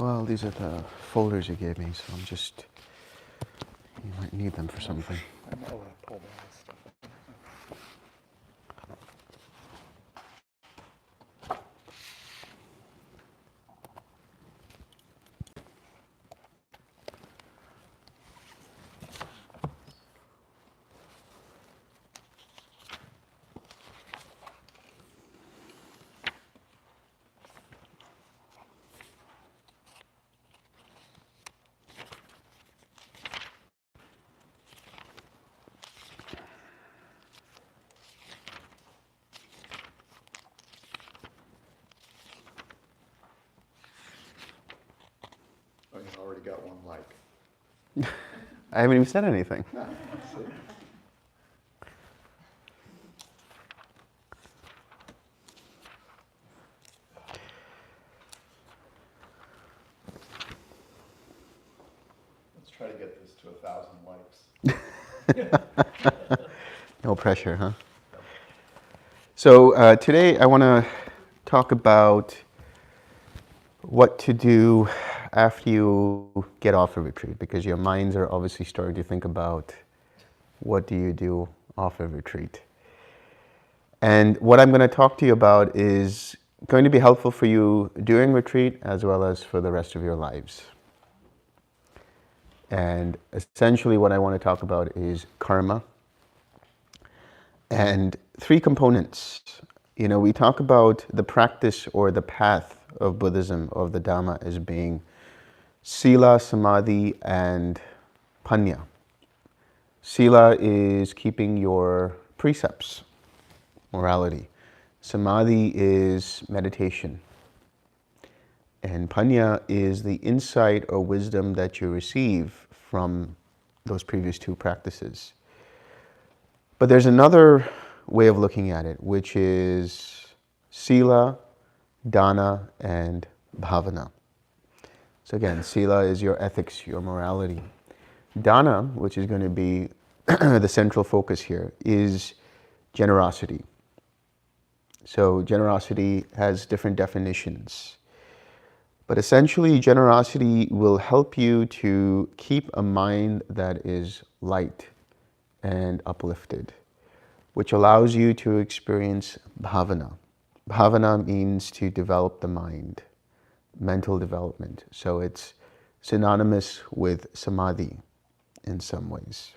Well, these are the folders you gave me, so you might need them for something. I might want to pull that stuff. Oh, you already got one like. I haven't even said anything. Let's try to get this to 1,000 likes. No pressure, huh? So today I want to talk about what to do after you get off a retreat, because your minds are obviously starting to think about what do you do off a retreat. And what I'm going to talk to you about is going to be helpful for you during retreat as well as for the rest of your lives. And essentially what I want to talk about is karma and three components. You know, we talk about the practice or the path of Buddhism, of the Dhamma, as being Sila, Samadhi, and Panya. Sila is keeping your precepts, morality. Samadhi is meditation. And Panya is the insight or wisdom that you receive from those previous two practices. But there's another way of looking at it, which is Sila, Dana, and Bhavana. So again, Sila is your ethics, your morality. Dana, which is going to be the central focus here, is generosity. So generosity has different definitions. But essentially, generosity will help you to keep a mind that is light and uplifted, which allows you to experience bhavana. Bhavana means to develop the mind, mental development. So it's synonymous with samadhi in some ways.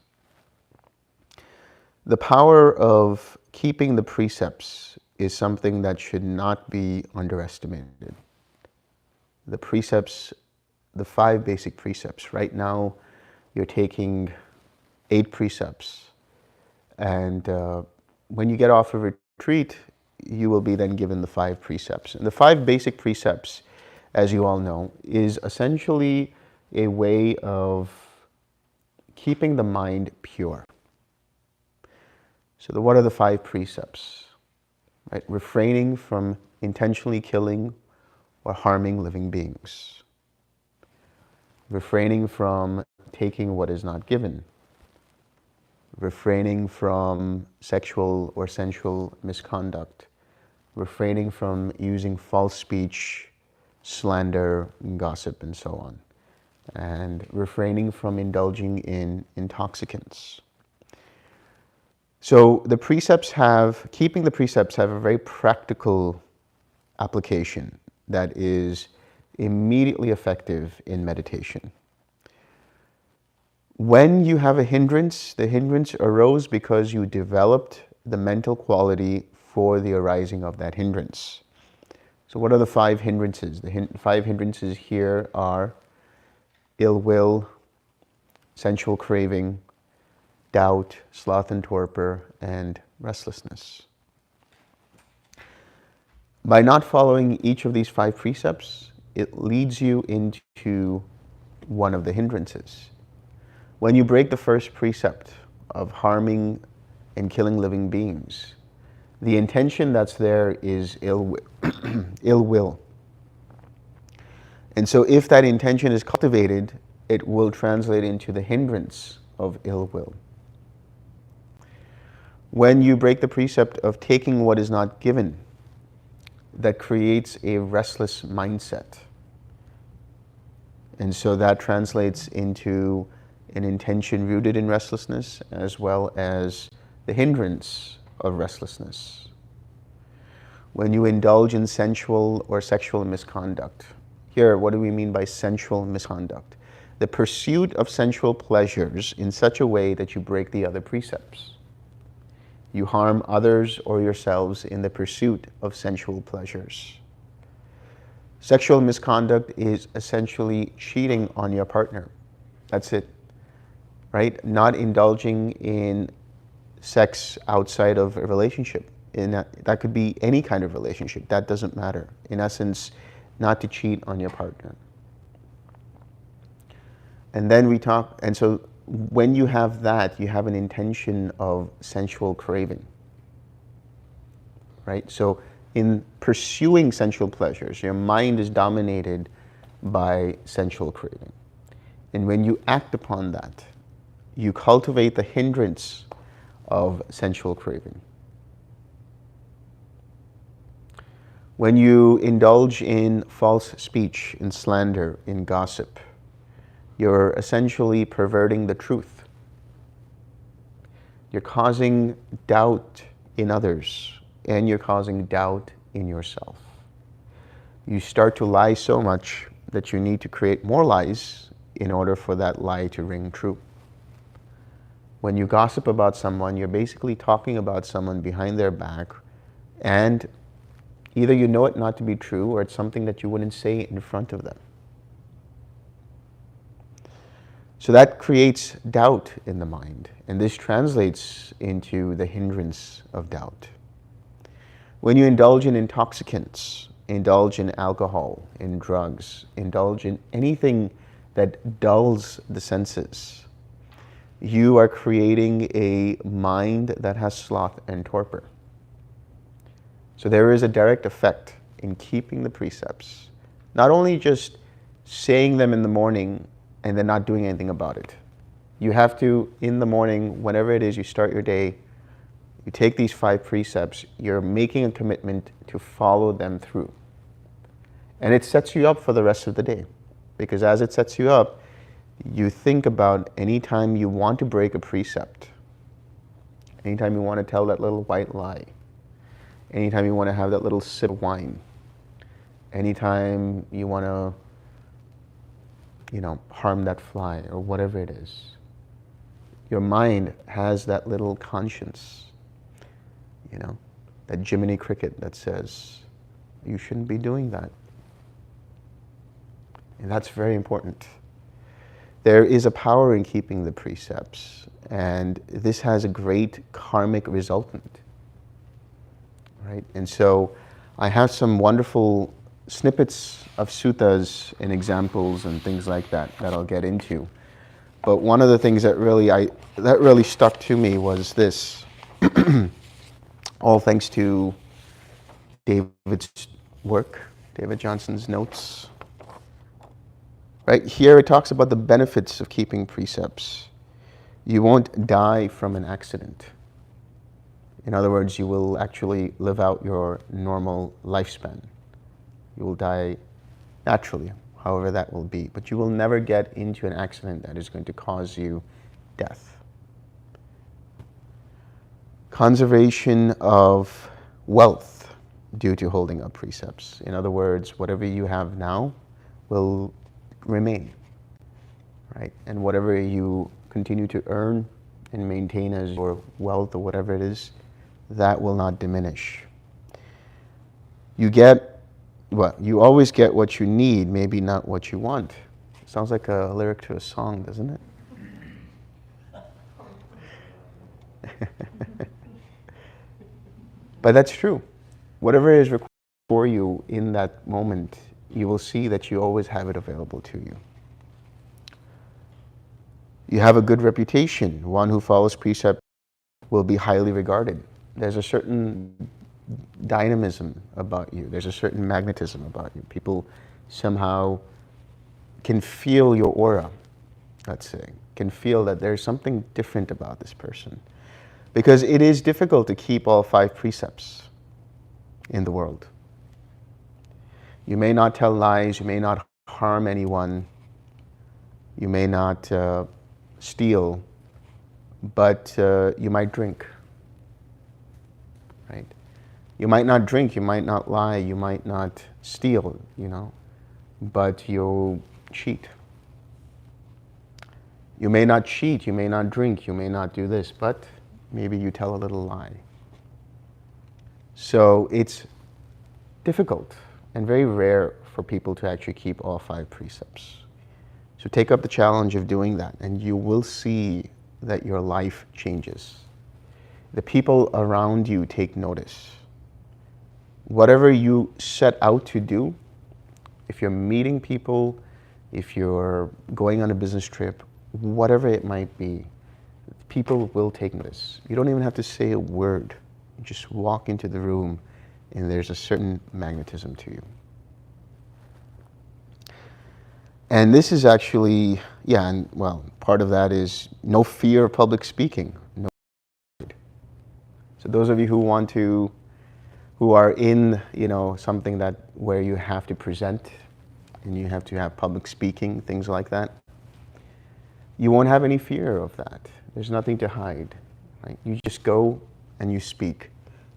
The power of keeping the precepts is something that should not be underestimated. The precepts, the 5 basic precepts. Right now, you're taking 8 precepts. And when you get off a retreat, you will be then given the 5 precepts. And the 5 basic precepts, as you all know, is essentially a way of keeping the mind pure. So what are the 5 precepts? Right? Refraining from intentionally killing or harming living beings. Refraining from taking what is not given. Refraining from sexual or sensual misconduct. Refraining from using false speech, slander, gossip, and so on. And refraining from indulging in intoxicants. So the precepts keeping the precepts have a very practical application that is immediately effective in meditation. When you have a hindrance, the hindrance arose because you developed the mental quality for the arising of that hindrance. So what are the 5 hindrances? The 5 hindrances here are ill will, sensual craving, doubt, sloth and torpor, and restlessness. By not following each of these 5 precepts, it leads you into one of the hindrances. When you break the first precept of harming and killing living beings, the intention that's there is ill will. And so if that intention is cultivated, it will translate into the hindrance of ill will. When you break the precept of taking what is not given, that creates a restless mindset. And so that translates into an intention rooted in restlessness, as well as the hindrance of restlessness. When you indulge in sensual or sexual misconduct, here, what do we mean by sensual misconduct? The pursuit of sensual pleasures in such a way that you break the other precepts. You harm others or yourselves in the pursuit of sensual pleasures. Sexual misconduct is essentially cheating on your partner. That's it, right? Not indulging in sex outside of a relationship. That could be any kind of relationship. That doesn't matter. In essence, not to cheat on your partner. And then we talk, and so when you have that, you have an intention of sensual craving, right? So in pursuing sensual pleasures, your mind is dominated by sensual craving. And when you act upon that, you cultivate the hindrance of sensual craving. When you indulge in false speech, in slander, in gossip, you're essentially perverting the truth. You're causing doubt in others, and you're causing doubt in yourself. You start to lie so much that you need to create more lies in order for that lie to ring true. When you gossip about someone, you're basically talking about someone behind their back, and either you know it not to be true, or it's something that you wouldn't say in front of them. So that creates doubt in the mind, and this translates into the hindrance of doubt. When you indulge in intoxicants, indulge in alcohol, in drugs, indulge in anything that dulls the senses, you are creating a mind that has sloth and torpor. So there is a direct effect in keeping the precepts, not only just saying them in the morning and then not doing anything about it. You have to, in the morning, whenever it is you start your day, you take these 5 precepts, you're making a commitment to follow them through. And it sets you up for the rest of the day. Because as it sets you up, you think about any time you want to break a precept, anytime you want to tell that little white lie, anytime you want to have that little sip of wine, anytime you want to harm that fly or whatever it is. Your mind has that little conscience, that Jiminy Cricket that says, you shouldn't be doing that. And that's very important. There is a power in keeping the precepts, and this has a great karmic resultant, right? And so I have some wonderful snippets of suttas and examples and things like that I'll get into. But one of the things that really stuck to me was this. All thanks to David's work, David Johnson's notes. Right here it talks about the benefits of keeping precepts. You won't die from an accident. In other words, you will actually live out your normal lifespan. You will die naturally, however that will be. But you will never get into an accident that is going to cause you death. Conservation of wealth due to holding up precepts. In other words, whatever you have now will remain, right? And whatever you continue to earn and maintain as your wealth or whatever it is, that will not diminish. You always get what you need, maybe not what you want. Sounds like a lyric to a song, doesn't it? But that's true. Whatever is required for you in that moment, you will see that you always have it available to you. You have a good reputation. One who follows precept will be highly regarded. There's a certain dynamism about you. There's a certain magnetism about you. People somehow can feel your aura, let's say, can feel that there's something different about this person. Because it is difficult to keep all 5 precepts in the world. You may not tell lies, you may not harm anyone, You may not steal, but you might drink, right? You might not drink, you might not lie, you might not steal, but you'll cheat. You may not cheat, you may not drink, you may not do this, but maybe you tell a little lie. So it's difficult and very rare for people to actually keep all 5 precepts. So take up the challenge of doing that, and you will see that your life changes. The people around you take notice. Whatever you set out to do, if you're meeting people, if you're going on a business trip, whatever it might be, people will take notice. You don't even have to say a word. You just walk into the room and there's a certain magnetism to you. And this is actually, part of that is no fear of public speaking. No. So those of you who are in, something where you have to present and you have to have public speaking, things like that, you won't have any fear of that. There's nothing to hide, right? You just go and you speak.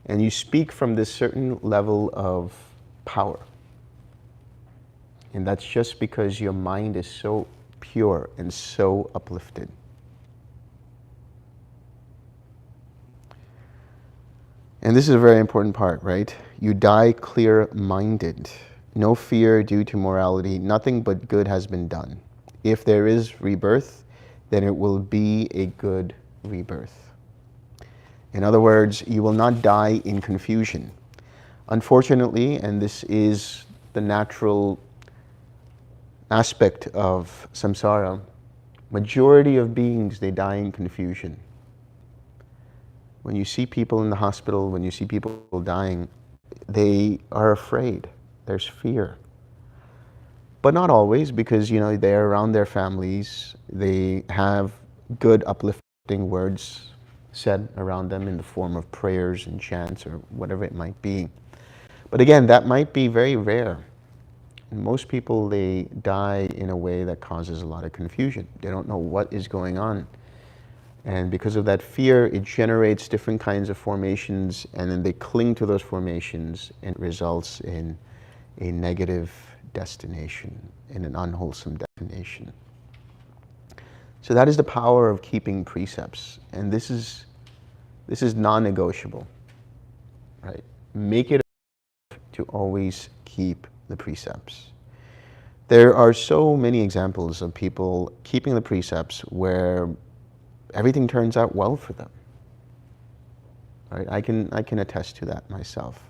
And you speak from this certain level of power. And that's just because your mind is so pure and so uplifted. And this is a very important part, right? You die clear-minded. No fear due to morality. Nothing but good has been done. If there is rebirth, then it will be a good rebirth. In other words, you will not die in confusion. Unfortunately, and this is the natural aspect of samsara, majority of beings, they die in confusion. When you see people in the hospital, when you see people dying, they are afraid. There's fear. But not always, because they're around their families. They have good uplifting words said around them in the form of prayers and chants or whatever it might be. But again, that might be very rare. Most people, they die in a way that causes a lot of confusion. They don't know what is going on. And because of that fear, it generates different kinds of formations, and then they cling to those formations, and it results in a negative destination, in an unwholesome destination. So that is the power of keeping precepts. And this is non-negotiable, right? Make it to always keep the precepts. There are so many examples of people keeping the precepts where everything turns out well for them. Right? I can attest to that myself.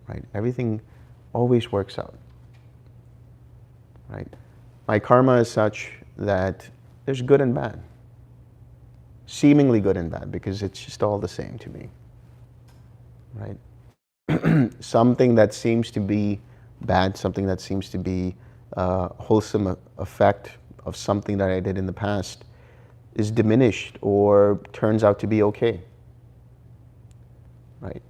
Right? Everything always works out. Right? My karma is such that there's good and bad. Seemingly good and bad, because it's just all the same to me. Right? Something that seems to be bad, something that seems to be a wholesome effect of something that I did in the past is diminished or turns out to be okay. Right?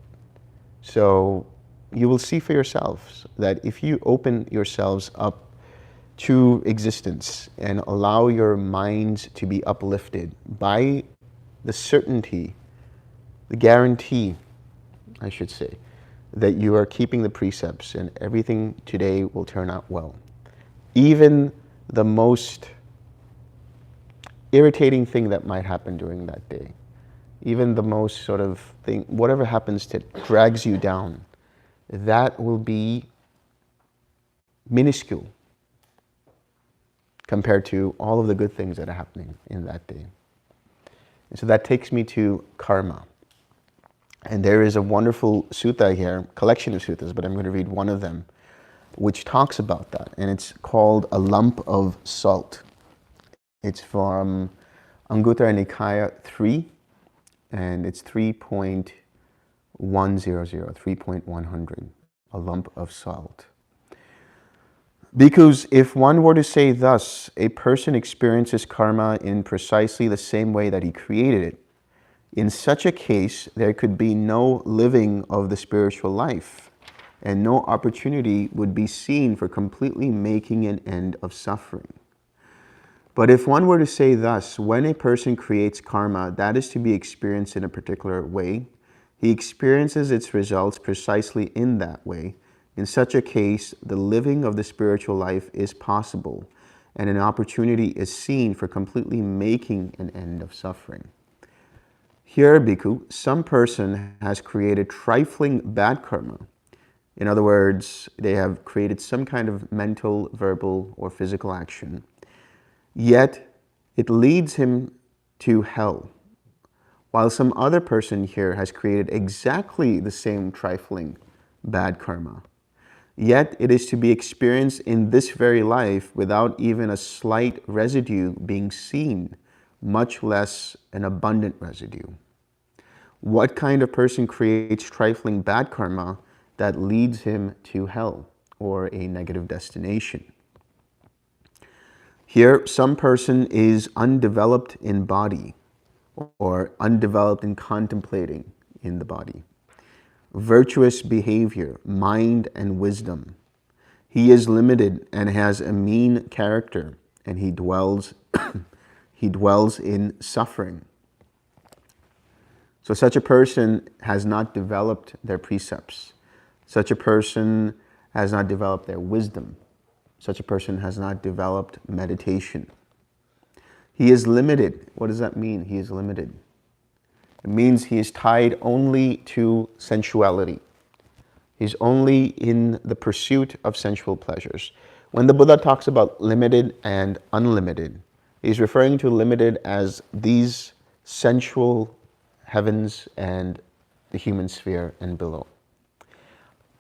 So you will see for yourselves that if you open yourselves up to existence and allow your minds to be uplifted by the certainty, the guarantee, I should say, that you are keeping the precepts and everything today will turn out well. Even the most irritating thing that might happen during that day, even the most sort of thing, whatever happens that drags you down, that will be minuscule compared to all of the good things that are happening in that day. And so that takes me to karma. And there is a wonderful sutta here, collection of suttas, but I'm going to read one of them, which talks about that. And it's called A Lump of Salt. It's from Anguttara Nikaya 3, and it's 3.100, 3.100, a lump of salt. Because if one were to say thus, a person experiences karma in precisely the same way that he created it, in such a case, there could be no living of the spiritual life, and no opportunity would be seen for completely making an end of suffering. But if one were to say thus, when a person creates karma that is to be experienced in a particular way, he experiences its results precisely in that way. In such a case, the living of the spiritual life is possible, and an opportunity is seen for completely making an end of suffering. Here, bhikkhu, some person has created trifling bad karma. In other words, they have created some kind of mental, verbal, or physical action. Yet, it leads him to hell. While some other person here has created exactly the same trifling bad karma. Yet, it is to be experienced in this very life without even a slight residue being seen, much less an abundant residue. What kind of person creates trifling bad karma that leads him to hell or a negative destination? Here, some person is undeveloped in body or undeveloped in contemplating in the body. Virtuous behavior, mind and wisdom. He is limited and has a mean character, and he dwells he dwells in suffering. So such a person has not developed their precepts. Such a person has not developed their wisdom. Such a person has not developed meditation. He is limited. What does that mean? He is limited. It means he is tied only to sensuality. He's only in the pursuit of sensual pleasures. When the Buddha talks about limited and unlimited, he's referring to limited as these sensual heavens and the human sphere and below.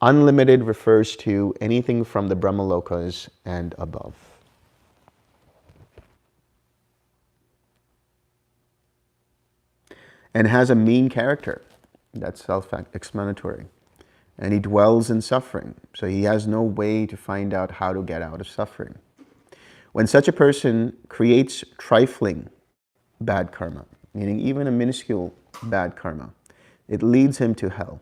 Unlimited refers to anything from the Brahmalokas and above. And has a mean character. That's self-explanatory. And he dwells in suffering, so he has no way to find out how to get out of suffering. When such a person creates trifling bad karma, meaning even a minuscule bad karma, it leads him to hell.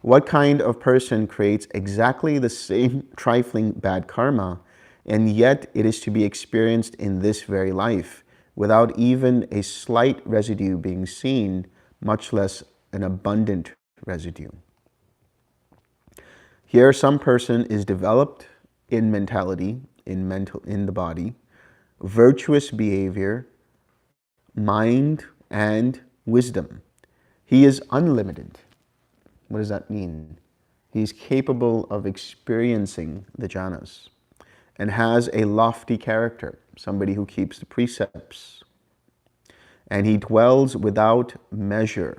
What kind of person creates exactly the same trifling bad karma, and yet it is to be experienced in this very life, without even a slight residue being seen, much less an abundant residue? Here, some person is developed in mentality, in the body, virtuous behavior, mind, and wisdom. He is unlimited. What does that mean? He is capable of experiencing the jhanas and has a lofty character, somebody who keeps the precepts. And he dwells without measure.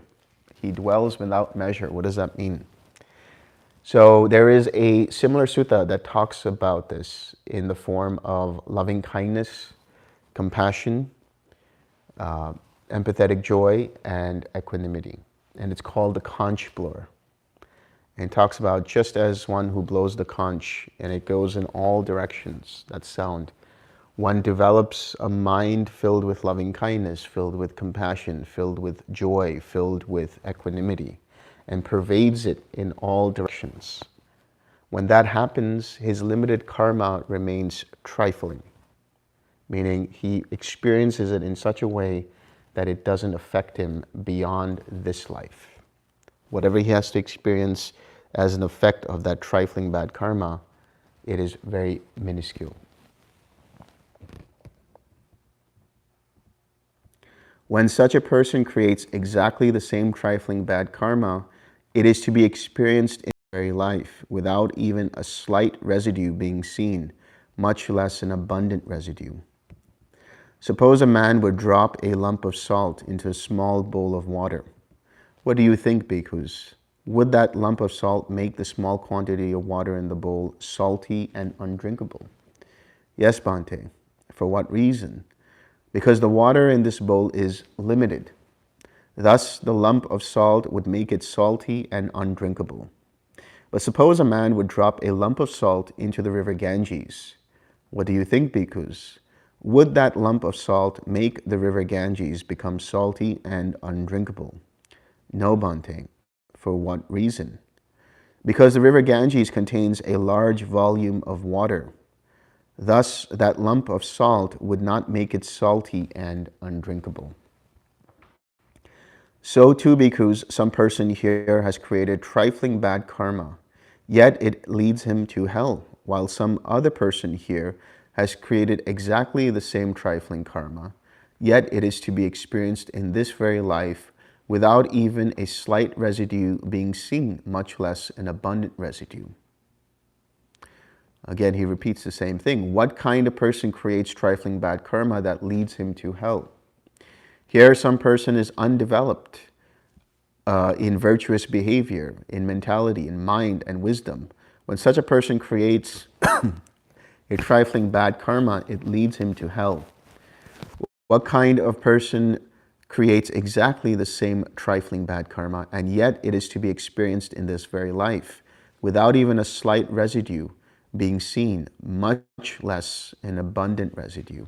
He dwells without measure. What does that mean? So there is a similar sutta that talks about this in the form of loving kindness, compassion, empathetic joy, and equanimity. And it's called the conch blower. And it talks about just as one who blows the conch and it goes in all directions, that sound, one develops a mind filled with loving kindness, filled with compassion, filled with joy, filled with equanimity, and pervades it in all directions. When that happens, his limited karma remains trifling, meaning he experiences it in such a way that it doesn't affect him beyond this life. Whatever he has to experience as an effect of that trifling bad karma, it is very minuscule. When such a person creates exactly the same trifling bad karma, it is to be experienced in the very life without even a slight residue being seen, much less an abundant residue. Suppose a man would drop a lump of salt into a small bowl of water. What do you think, bhikkhus? Would that lump of salt make the small quantity of water in the bowl salty and undrinkable? Yes, Bhante. For what reason? Because the water in this bowl is limited. Thus, the lump of salt would make it salty and undrinkable. But suppose a man would drop a lump of salt into the river Ganges. What do you think, bhikkhus? Would that lump of salt make the river Ganges become salty and undrinkable? No, Bhante. For what reason? Because the river Ganges contains a large volume of water. Thus, that lump of salt would not make it salty and undrinkable. So too, bhikkhus, some person here has created trifling bad karma, yet it leads him to hell, while some other person here has created exactly the same trifling karma, yet it is to be experienced in this very life without even a slight residue being seen, much less an abundant residue. Again, he repeats the same thing. What kind of person creates trifling bad karma that leads him to hell? Here, some person is undeveloped in virtuous behavior, in mentality, in mind and wisdom. When such a person creates a trifling bad karma, it leads him to hell. What kind of person creates exactly the same trifling bad karma, and yet it is to be experienced in this very life, without even a slight residue being seen, much less an abundant residue?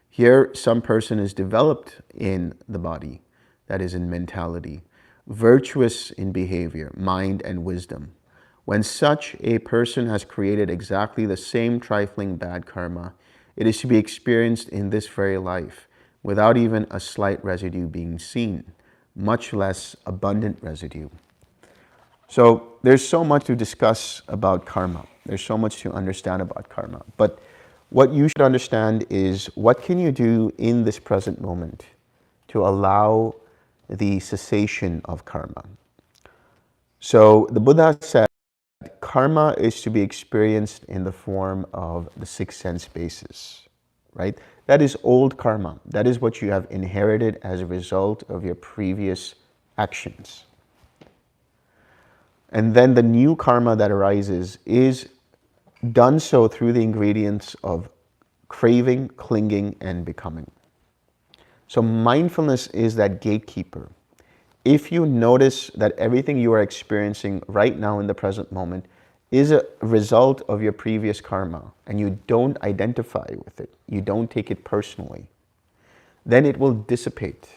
Here, some person is developed in the body, that is in mentality, virtuous in behavior, mind and wisdom. When such a person has created exactly the same trifling bad karma, it is to be experienced in this very life, without even a slight residue being seen, much less abundant residue. So there's so much to discuss about karma. There's so much to understand about karma. But what you should understand is, what can you do in this present moment to allow the cessation of karma? So the Buddha said karma is to be experienced in the form of the six sense bases, right? That is old karma. That is what you have inherited as a result of your previous actions. And then the new karma that arises is done so through the ingredients of craving, clinging, and becoming. So mindfulness is that gatekeeper. If you notice that everything you are experiencing right now in the present moment is a result of your previous karma, and you don't identify with it, you don't take it personally, then it will dissipate.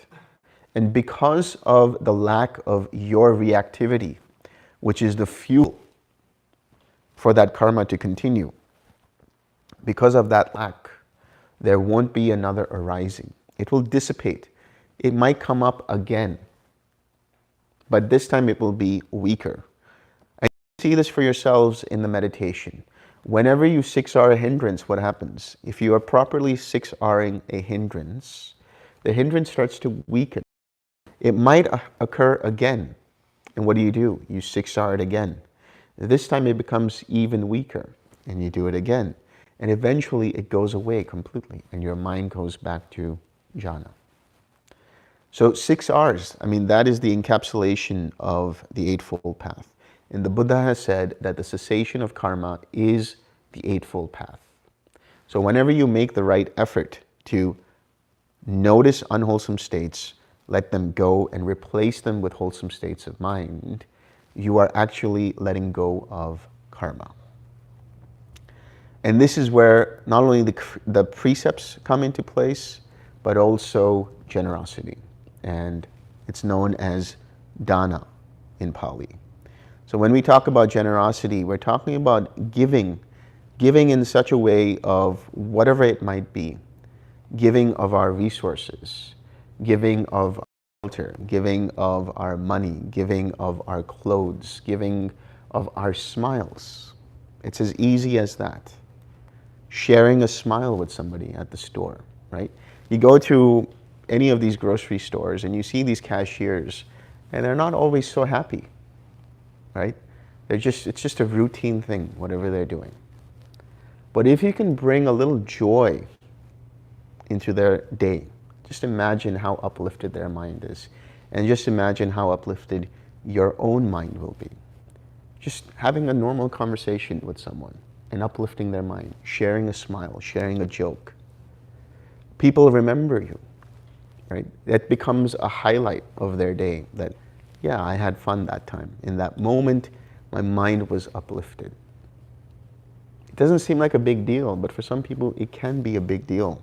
And because of the lack of your reactivity, which is the fuel for that karma to continue, because of that lack, there won't be another arising. It will dissipate. It might come up again, but this time it will be weaker. And you see this for yourselves in the meditation. Whenever you 6R a hindrance, what happens? If you are properly 6Ring a hindrance, the hindrance starts to weaken. It might occur again. And what do? You 6R it again. This time it becomes even weaker, and you do it again. And eventually it goes away completely, and your mind goes back to jhana. So 6Rs, I mean, that is the encapsulation of the Eightfold Path. And the Buddha has said that the cessation of karma is the Eightfold Path. So whenever you make the right effort to notice unwholesome states, let them go and replace them with wholesome states of mind, you are actually letting go of karma. And this is where not only the precepts come into place, but also generosity. And it's known as dana in Pali. So when we talk about generosity, we're talking about giving in such a way of whatever it might be, giving of our resources, giving of our shelter, giving of our money, giving of our clothes, giving of our smiles. It's as easy as that. Sharing a smile with somebody at the store, right? You go to any of these grocery stores and you see these cashiers, and they're not always so happy, right? It's just a routine thing, whatever they're doing. But if you can bring a little joy into their day, just imagine how uplifted their mind is. And just imagine how uplifted your own mind will be. Just having a normal conversation with someone and uplifting their mind, sharing a smile, sharing a joke. People remember you, right? That becomes a highlight of their day, that, yeah, I had fun that time. In that moment, my mind was uplifted. It doesn't seem like a big deal, but for some people, it can be a big deal.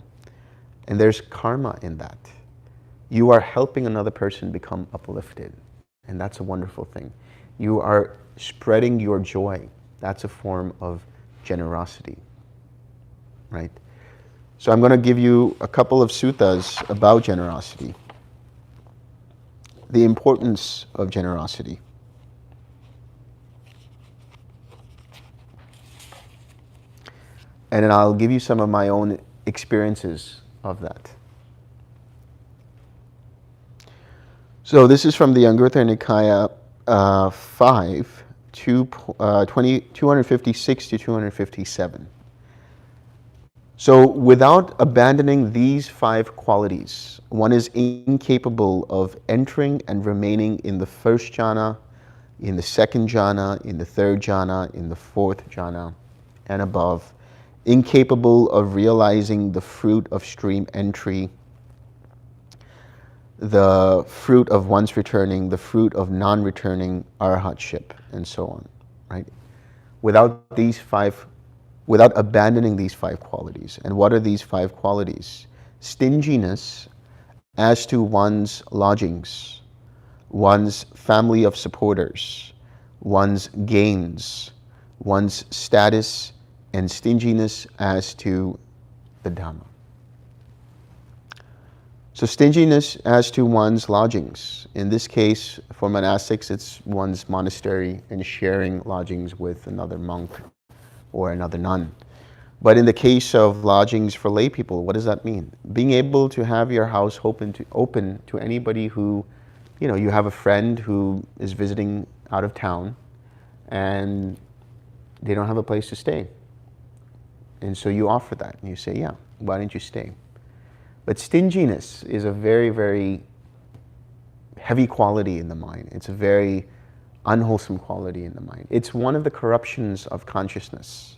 And there's karma in that. You are helping another person become uplifted. And that's a wonderful thing. You are spreading your joy. That's a form of generosity, right? So I'm going to give you a couple of suttas about generosity, the importance of generosity. And then I'll give you some of my own experiences of that. So this is from the Anguttara Nikaya 5, 256 to 257. So without abandoning these 5 qualities, one is incapable of entering and remaining in the first jhana, in the second jhana, in the third jhana, in the fourth jhana, and above, incapable of realizing the fruit of stream entry, the fruit of once returning, the fruit of non-returning arhatship, and so on, right? Without abandoning these 5 qualities. And what are these 5 qualities? Stinginess as to one's lodgings, one's family of supporters, one's gains, one's status, and stinginess as to the Dhamma. So stinginess as to one's lodgings. In this case, for monastics, it's one's monastery and sharing lodgings with another monk or another nun. But in the case of lodgings for lay people, what does that mean? Being able to have your house open to anybody who, you have a friend who is visiting out of town and they don't have a place to stay. And so you offer that and you say, yeah, why don't you stay? But stinginess is a very, very heavy quality in the mind. It's a very unwholesome quality in the mind. It's one of the corruptions of consciousness.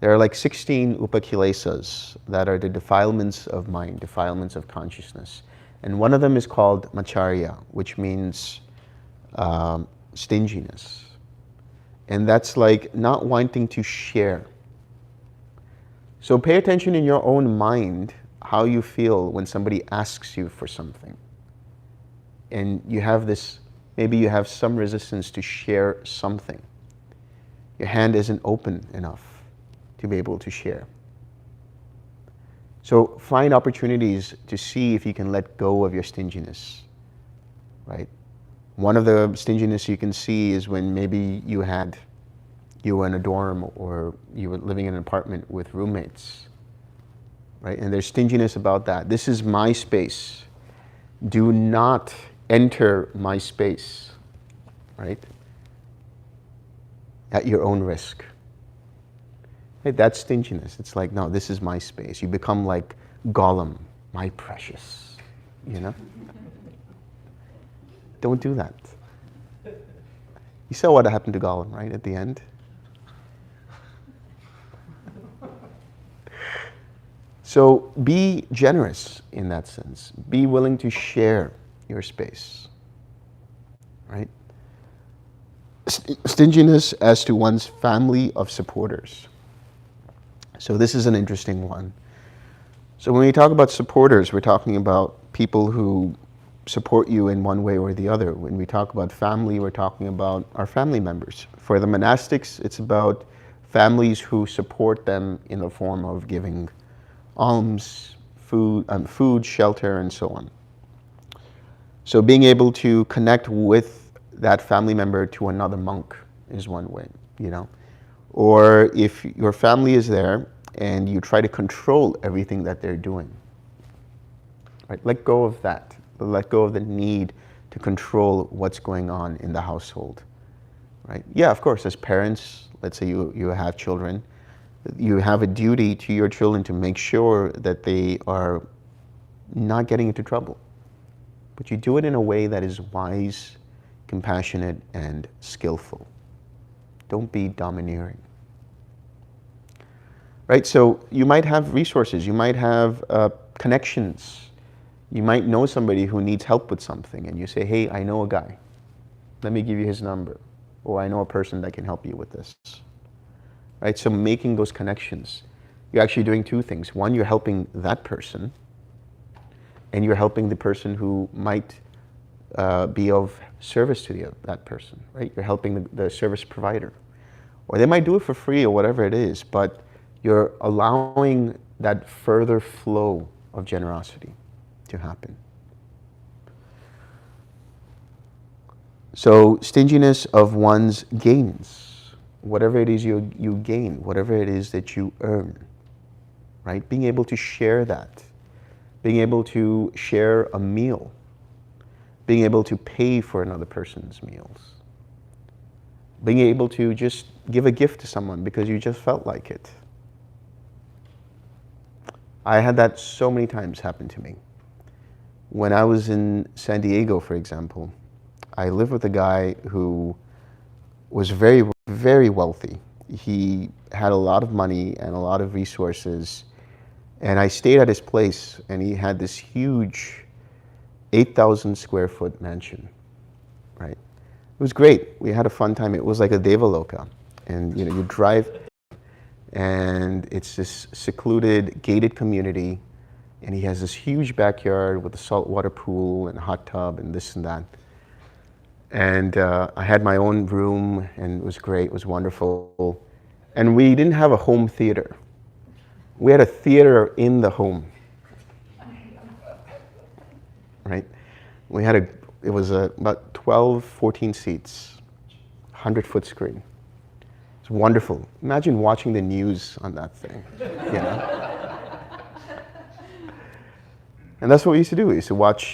There are like 16 upakilesas that are the defilements of mind, defilements of consciousness. And one of them is called macharya, which means stinginess. And that's like not wanting to share. So pay attention in your own mind how you feel when somebody asks you for something. And you have this, maybe you have some resistance to share something. Your hand isn't open enough to be able to share. So find opportunities to see if you can let go of your stinginess, right? One of the stinginess you can see is when maybe you were in a dorm or you were living in an apartment with roommates, right? And there's stinginess about that. This is my space. Do not enter my space, right? At your own risk. Right? That's stinginess. It's like, no, this is my space. You become like Gollum, my precious, Don't do that. You saw what happened to Gollum, right, at the end? So be generous in that sense. Be willing to share your space, right? Stinginess as to one's family of supporters. So this is an interesting one. So when we talk about supporters, we're talking about people who support you in one way or the other. When we talk about family, we're talking about our family members. For the monastics, it's about families who support them in the form of giving alms, food, shelter, and so on. So being able to connect with that family member to another monk is one way, Or if your family is there and you try to control everything that they're doing, right? Let go of that. Let go of the need to control what's going on in the household, right? Yeah, of course, as parents, let's say you have children, you have a duty to your children to make sure that they are not getting into trouble. But you do it in a way that is wise, compassionate, and skillful. Don't be domineering. Right? So you might have resources, you might have connections. You might know somebody who needs help with something and you say, hey, I know a guy. Let me give you his number. Or I know a person that can help you with this. Right? So making those connections, you're actually doing two things. One, you're helping that person, and you're helping the person who might be of service to that person, right? You're helping the service provider. Or they might do it for free or whatever it is, but You're allowing that further flow of generosity to happen. So stinginess of one's gains, whatever it is you gain, whatever it is that you earn, right? Being able to share that, being able to share a meal, being able to pay for another person's meals, being able to just give a gift to someone because you just felt like it. I had that so many times happen to me. When I was in San Diego, for example, I lived with a guy who was very, very wealthy. He had a lot of money and a lot of resources. And I stayed at his place, and he had this huge 8,000 square foot mansion, right? It was great. We had a fun time. It was like a Devaloka. And you drive, and it's this secluded, gated community, and he has this huge backyard with a saltwater pool and a hot tub and this and that. And I had my own room, and it was great. It was wonderful. And we didn't have a home theater. We had a theater in the home, right? We had it was about 12, 14 seats, 100-foot screen. It's wonderful. Imagine watching the news on that thing, you know? And that's what we used to do. We used to watch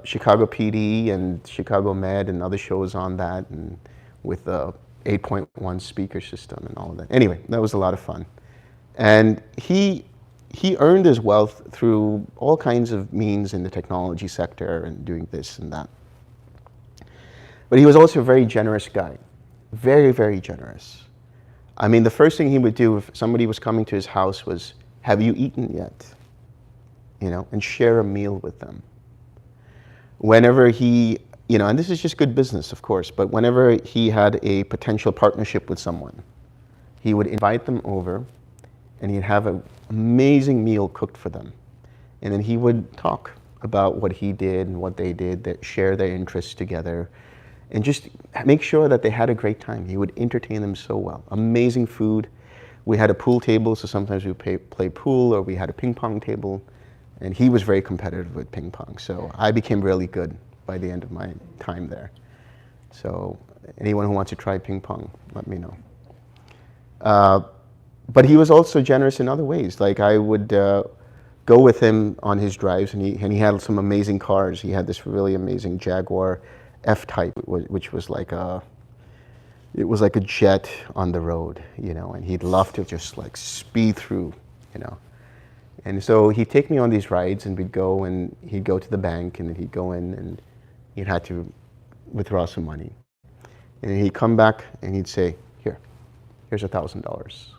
Chicago PD and Chicago Med and other shows on that, and with the 8.1 speaker system and all of that. Anyway, that was a lot of fun. And he earned his wealth through all kinds of means in the technology sector and doing this and that. But he was also a very generous guy. Very, very generous. I mean, the first thing he would do if somebody was coming to his house was, "Have you eaten yet?" You know, and share a meal with them. Whenever he, and this is just good business, of course, but whenever he had a potential partnership with someone, he would invite them over, and he'd have an amazing meal cooked for them. And then he would talk about what he did and what they did, that share their interests together, and just make sure that they had a great time. He would entertain them so well. Amazing food. We had a pool table, so sometimes we would play pool, or we had a ping pong table. And he was very competitive with ping pong, so I became really good by the end of my time there. So anyone who wants to try ping pong, let me know. But he was also generous in other ways. Like I would go with him on his drives, and he had some amazing cars. He had this really amazing Jaguar F-Type, which was like a jet on the road, and he'd love to just like speed through, And so he'd take me on these rides, and we'd go, and he'd go to the bank, and then he'd go in, and he'd have to withdraw some money. And then he'd come back, and he'd say, here's $1,000,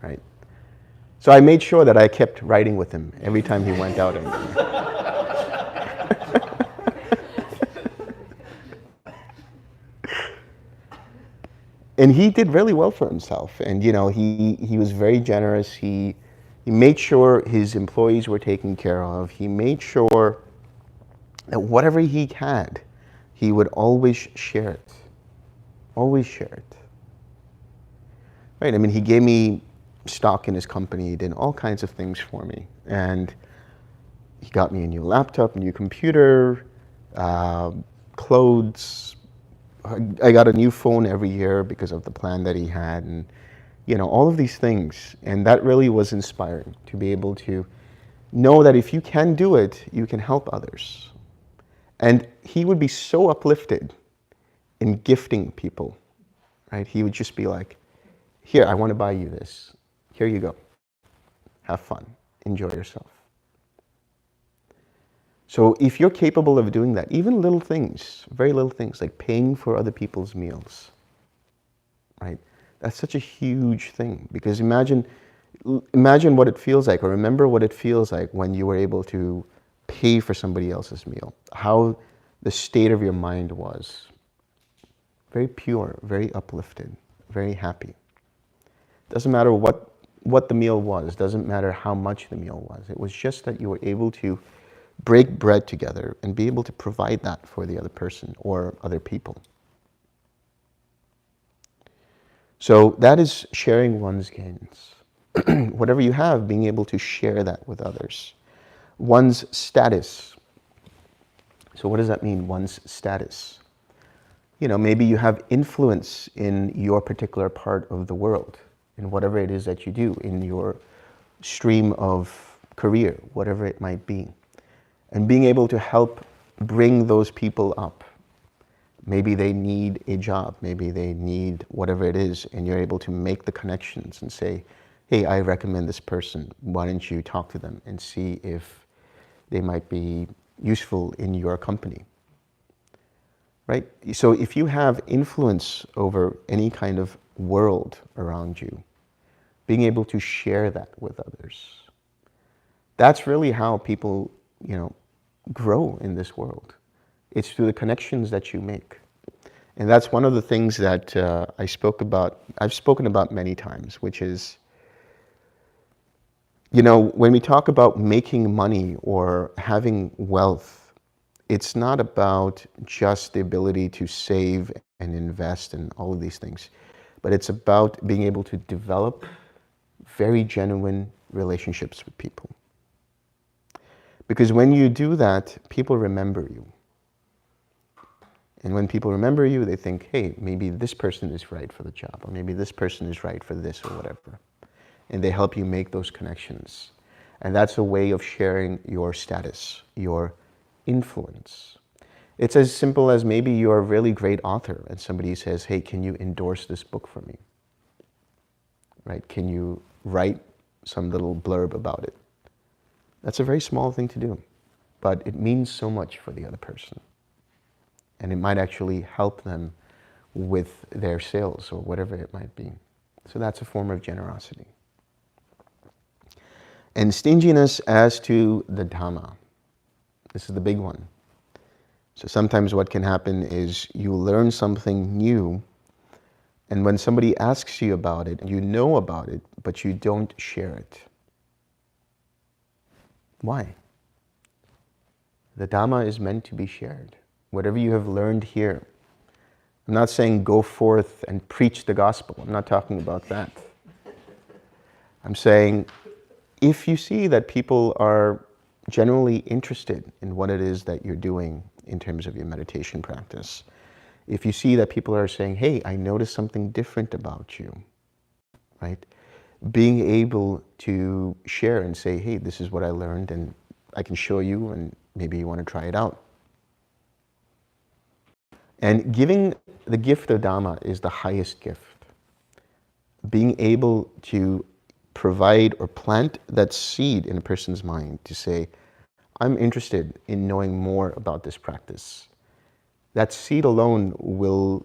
right? So I made sure that I kept riding with him every time he went out. And he did really well for himself. And, he was very generous. He made sure his employees were taken care of. He made sure that whatever he had, he would always share it. Always share it. Right? I mean, he gave me stock in his company. He did all kinds of things for me. And he got me a new laptop, a new computer, clothes. I got a new phone every year because of the plan that he had. And all of these things. And that really was inspiring, to be able to know that if you can do it, you can help others. And he would be so uplifted in gifting people, right? He would just be like, here, I want to buy you this. Here you go. Have fun. Enjoy yourself. So if you're capable of doing that, even little things, very little things, like paying for other people's meals, right? That's such a huge thing, because imagine what it feels like, or remember what it feels like when you were able to pay for somebody else's meal, how the state of your mind was. Very pure, very uplifted, very happy. Doesn't matter what the meal was, doesn't matter how much the meal was. It was just that you were able to break bread together and be able to provide that for the other person or other people. So that is sharing one's gains. whatever you have, being able to share that with others. One's status. So what does that mean, one's status? You know, maybe you have influence in your particular part of the world, in whatever it is that you do, in your stream of career, whatever it might be. And being able to help bring those people up. Maybe they need a job, maybe they need whatever it is, and you're able to make the connections and say, hey, I recommend this person. Why don't you talk to them and see if they might be useful in your company, right? So if you have influence over any kind of world around you, being able to share that with others, that's really how people, you know, grow in this world. It's through the connections that you make. And that's one of the things that I've spoken about many times, which is, you know, when we talk about making money or having wealth, it's not about just the ability to save and invest and all of these things, but it's about being able to develop very genuine relationships with people. Because when you do that, people remember you. And when people remember you, they think, hey, maybe this person is right for the job, or maybe this person is right for this or whatever. And they help you make those connections. And that's a way of sharing your status, your influence. It's as simple as maybe you're a really great author and somebody says, hey, can you endorse this book for me? Right? Can you write some little blurb about it? That's a very small thing to do, but it means so much for the other person. And it might actually help them with their sales or whatever it might be. So that's a form of generosity. And stinginess as to the Dhamma. This is the big one. So sometimes what can happen is you learn something new, and when somebody asks you about it, you know about it, but you don't share it. Why? The Dhamma is meant to be shared. Whatever you have learned here. I'm not saying go forth and preach the gospel. I'm not talking about that. I'm saying if you see that people are genuinely interested in what it is that you're doing in terms of your meditation practice, if you see that people are saying, hey, I noticed something different about you, right? Being able to share and say, hey, this is what I learned and I can show you and maybe you want to try it out. And giving the gift of Dhamma is the highest gift. Being able to provide or plant that seed in a person's mind to say, I'm interested in knowing more about this practice. That seed alone will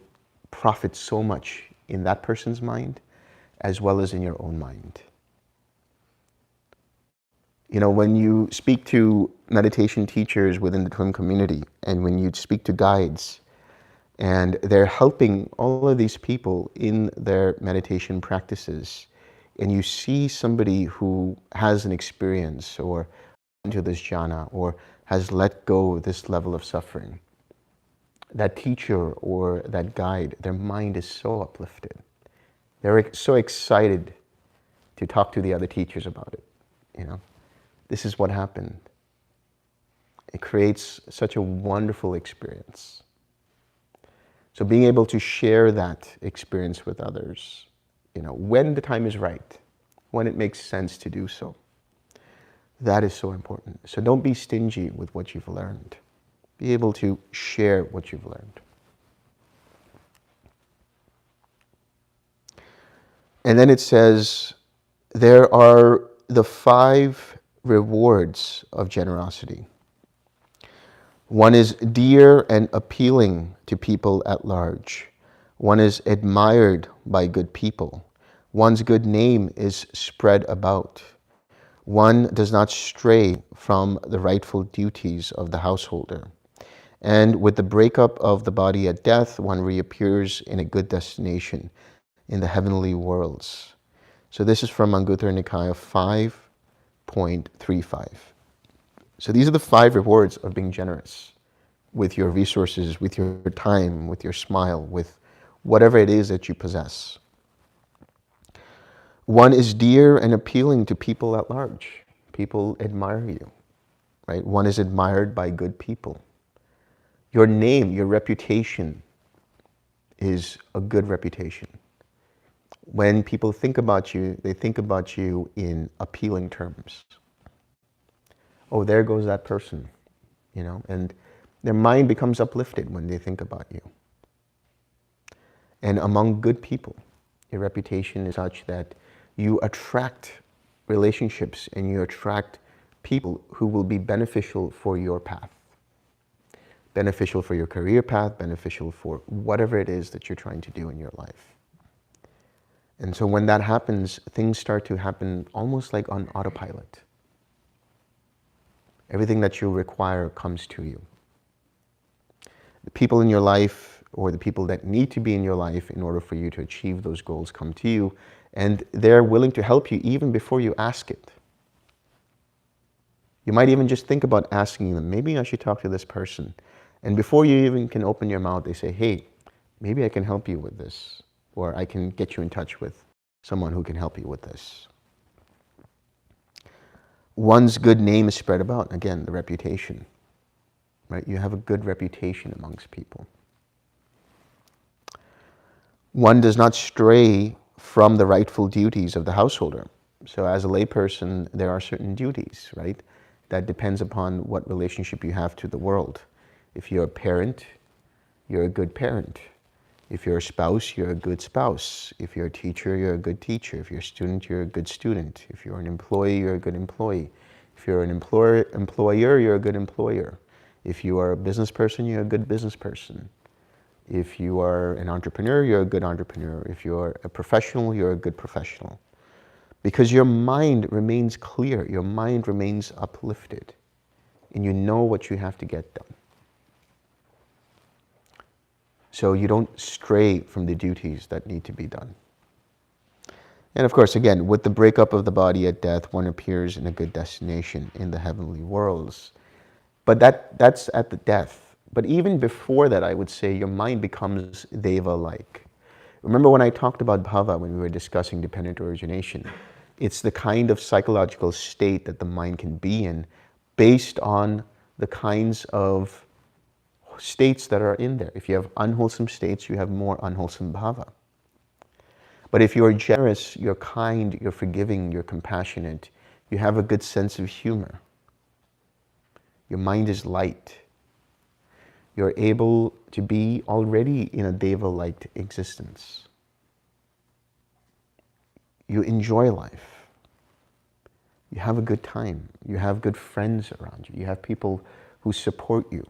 profit so much in that person's mind as well as in your own mind. You know, when you speak to meditation teachers within the TWIM community and when you speak to guides, and they're helping all of these people in their meditation practices, and you see somebody who has an experience or into this jhana or has let go of this level of suffering, that teacher or that guide, their mind is so uplifted. They're so excited to talk to the other teachers about it. You know, this is what happened. It creates such a wonderful experience. So being able to share that experience with others, you know, when the time is right, when it makes sense to do so, that is so important. So don't be stingy with what you've learned. Be able to share what you've learned. And then it says, there are the 5 rewards of generosity. One is dear and appealing to people at large. One is admired by good people. One's good name is spread about. One does not stray from the rightful duties of the householder. And with the breakup of the body at death, one reappears in a good destination in the heavenly worlds. So this is from Anguttara Nikaya 5.35. So these are the 5 rewards of being generous with your resources, with your time, with your smile, with whatever it is that you possess. One is dear and appealing to people at large. People admire you, right? One is admired by good people. Your name, your reputation is a good reputation. When people think about you, they think about you in appealing terms. Oh, there goes that person, and their mind becomes uplifted when they think about you. And among good people, your reputation is such that you attract relationships and you attract people who will be beneficial for your path. Beneficial for your career path, beneficial for whatever it is that you're trying to do in your life. And so when that happens, things start to happen almost like on autopilot. Everything that you require comes to you. The people in your life, or the people that need to be in your life in order for you to achieve those goals, come to you, and they're willing to help you even before you ask it. You might even just think about asking them, maybe I should talk to this person. And before you even can open your mouth, they say, hey, maybe I can help you with this, or I can get you in touch with someone who can help you with this. One's good name is spread about, again, the reputation, right? You have a good reputation amongst people. One does not stray from the rightful duties of the householder. So as a layperson, there are certain duties, right? That depends upon what relationship you have to the world. If you're a parent, you're a good parent. If you're a spouse, you're a good spouse. If you're a teacher, you're a good teacher. If you're a student, you're a good student. If you're an employee, you're a good employee. If you're an employer, you're a good employer. If you are a business person, you're a good business person. If you are an entrepreneur, you're a good entrepreneur. If you're a professional, you're a good professional. Because your mind remains clear, your mind remains uplifted, and you know what you have to get done. So you don't stray from the duties that need to be done. And of course, again, with the breakup of the body at death, one appears in a good destination in the heavenly worlds. But that's at the death. But even before that, I would say your mind becomes Deva-like. Remember when I talked about bhava, when we were discussing dependent origination, it's the kind of psychological state that the mind can be in based on the kinds of states that are in there. If you have unwholesome states, you have more unwholesome bhava. But if you're generous, you're kind, you're forgiving, you're compassionate, you have a good sense of humor. Your mind is light. You're able to be already in a Deva-like existence. You enjoy life. You have a good time. You have good friends around you. You have people who support you.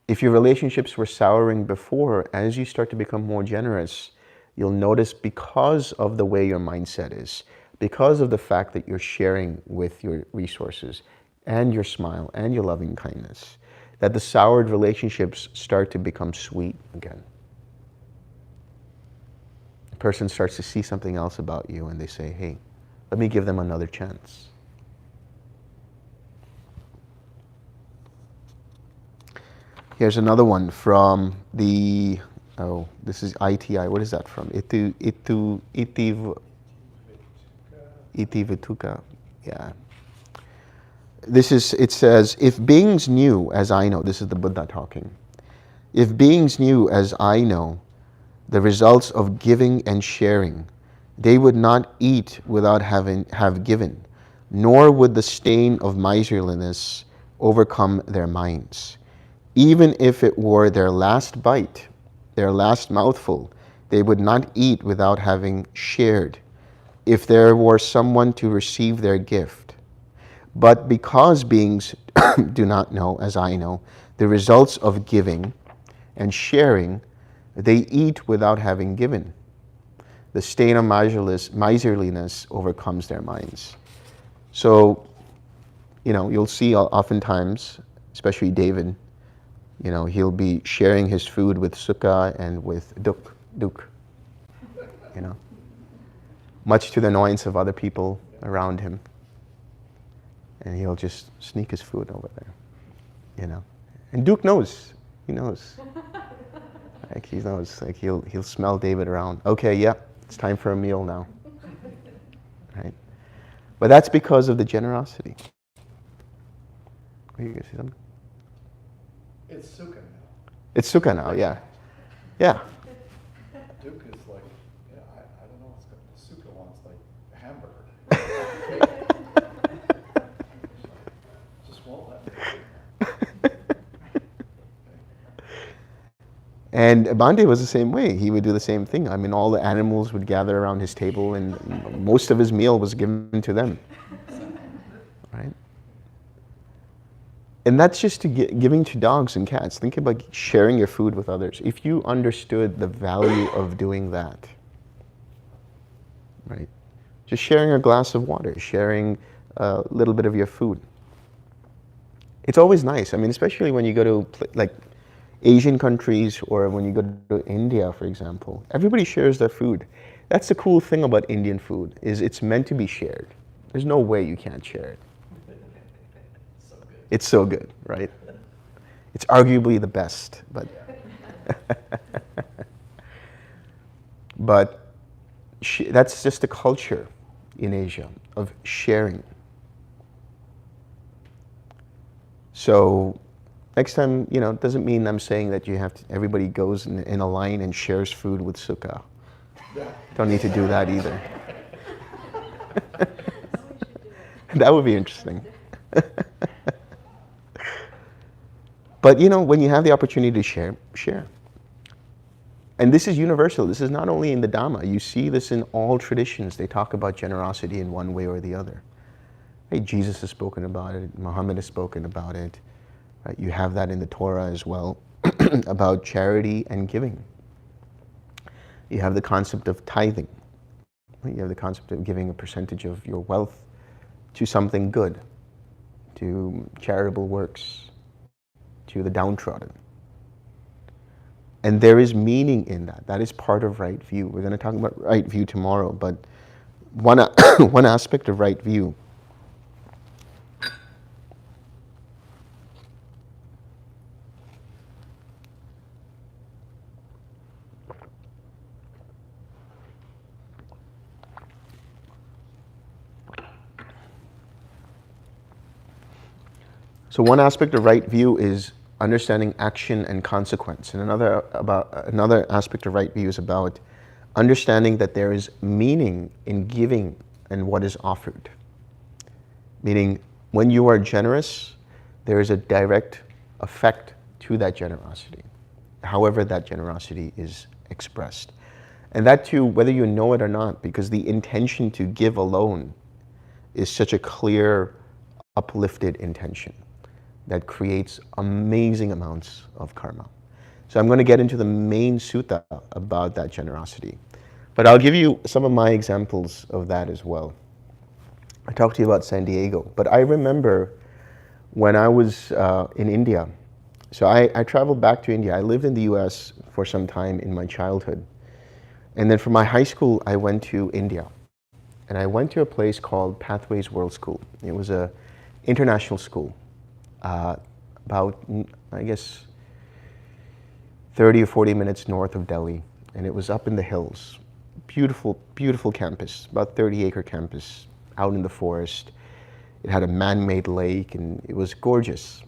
If your relationships were souring before, as you start to become more generous, you'll notice because of the way your mindset is, because of the fact that you're sharing with your resources and your smile and your loving kindness, that the soured relationships start to become sweet again. The person starts to see something else about you and they say, hey, let me give them another chance. Here's another one from the, this is ITI, what is that from? Itivituka, yeah. It says, if beings knew as I know, this is the Buddha talking, if beings knew as I know the results of giving and sharing, they would not eat without have given, nor would the stain of miserliness overcome their minds. Even if it were their last bite, their last mouthful, they would not eat without having shared, if there were someone to receive their gift. But because beings do not know, as I know, the results of giving and sharing, they eat without having given. The stain of miserliness overcomes their minds. So, you'll see oftentimes, especially David, he'll be sharing his food with Sukha and with Duk, much to the annoyance of other people around him. And he'll just sneak his food over there, And Duke knows. He knows. He knows. He'll smell David around. Okay, yeah. It's time for a meal now. Right? But that's because of the generosity. Are you going to say something? It's Sukha now. It's Sukha now, yeah. Yeah. Dukkha is like, yeah, I don't know, it's got, the Sukha wants like a hamburger. Just won't let me. And Bhante was the same way. He would do the same thing. I mean, all the animals would gather around his table and most of his meal was given to them. Right? And that's just to giving to dogs and cats. Think about sharing your food with others. If you understood the value of doing that, right? Just sharing a glass of water, sharing a little bit of your food. It's always nice. I mean, especially when you go to like Asian countries or when you go to India, for example, everybody shares their food. That's the cool thing about Indian food, is it's meant to be shared. There's no way you can't share it. So good. It's so good, right? It's arguably the best, but but that's just the culture in Asia of sharing. So next time, you know, it doesn't mean I'm saying that you have to, everybody goes in a line and shares food with Sukha. Don't need to do that either. That would be interesting. But you know, when you have the opportunity to share, share. And this is universal. This is not only in the Dhamma. You see this in all traditions. They talk about generosity in one way or the other. Hey, Jesus has spoken about it. Muhammad has spoken about it. Right? You have that in the Torah as well, about charity and giving. You have the concept of tithing. You have the concept of giving a percentage of your wealth to something good, to charitable works, to the downtrodden. And there is meaning in that. That is part of right view. We're going to talk about right view tomorrow, but one aspect of right view So one aspect of right view is understanding action and consequence. And another aspect of right view is about understanding that there is meaning in giving and what is offered. Meaning, when you are generous, there is a direct effect to that generosity, however that generosity is expressed. And that too, whether you know it or not, because the intention to give alone is such a clear, uplifted intention that creates amazing amounts of karma. So I'm going to get into the main sutta about that generosity. But I'll give you some of my examples of that as well. I talked to you about San Diego, but I remember when I was in India. So I traveled back to India. I lived in the US for some time in my childhood. And then for my high school, I went to India. And I went to a place called Pathways World School. It was an international school. About, I guess, 30 or 40 minutes north of Delhi. And it was up in the hills. Beautiful, beautiful campus, about 30-acre campus, out in the forest. It had a man-made lake, and it was gorgeous.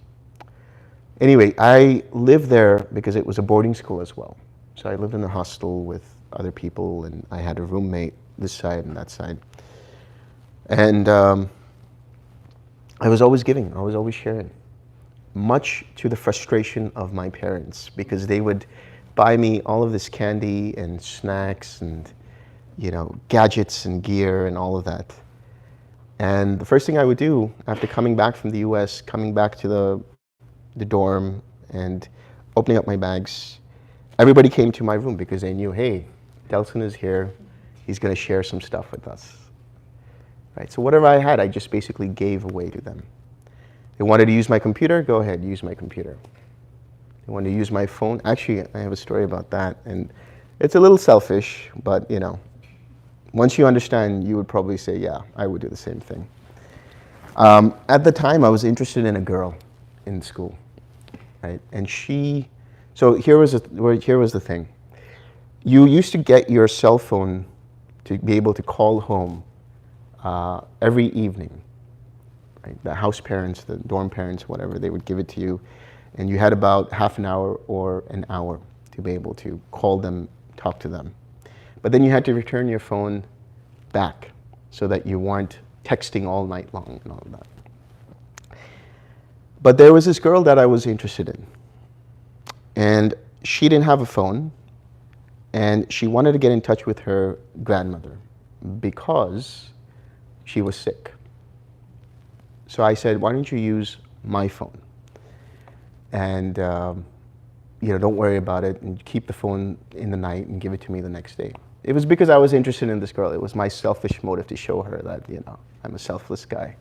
Anyway, I lived there because it was a boarding school as well. So I lived in a hostel with other people, and I had a roommate this side and that side. And I was always giving, I was always sharing. Much to the frustration of my parents, because they would buy me all of this candy and snacks and, you know, gadgets and gear and all of that. And the first thing I would do after coming back from the US, coming back to the dorm and opening up my bags, everybody came to my room because they knew, hey, Delson is here, he's going to share some stuff with us. Right? So whatever I had, I just basically gave away to them. They wanted to use my computer, go ahead, use my computer. They wanted to use my phone. Actually, I have a story about that, and it's a little selfish, but you know, once you understand, you would probably say, yeah, I would do the same thing. At the time, I was interested in a girl in school, right? And so here was the thing. You used to get your cell phone to be able to call home every evening. Right? The house parents, the dorm parents, whatever, they would give it to you. And you had about half an hour or an hour to be able to call them, talk to them. But then you had to return your phone back so that you weren't texting all night long and all of that. But there was this girl that I was interested in. And she didn't have a phone. And she wanted to get in touch with her grandmother because she was sick. So I said, why don't you use my phone? And don't worry about it, and keep the phone in the night and give it to me the next day. It was because I was interested in this girl. It was my selfish motive to show her that, I'm a selfless guy.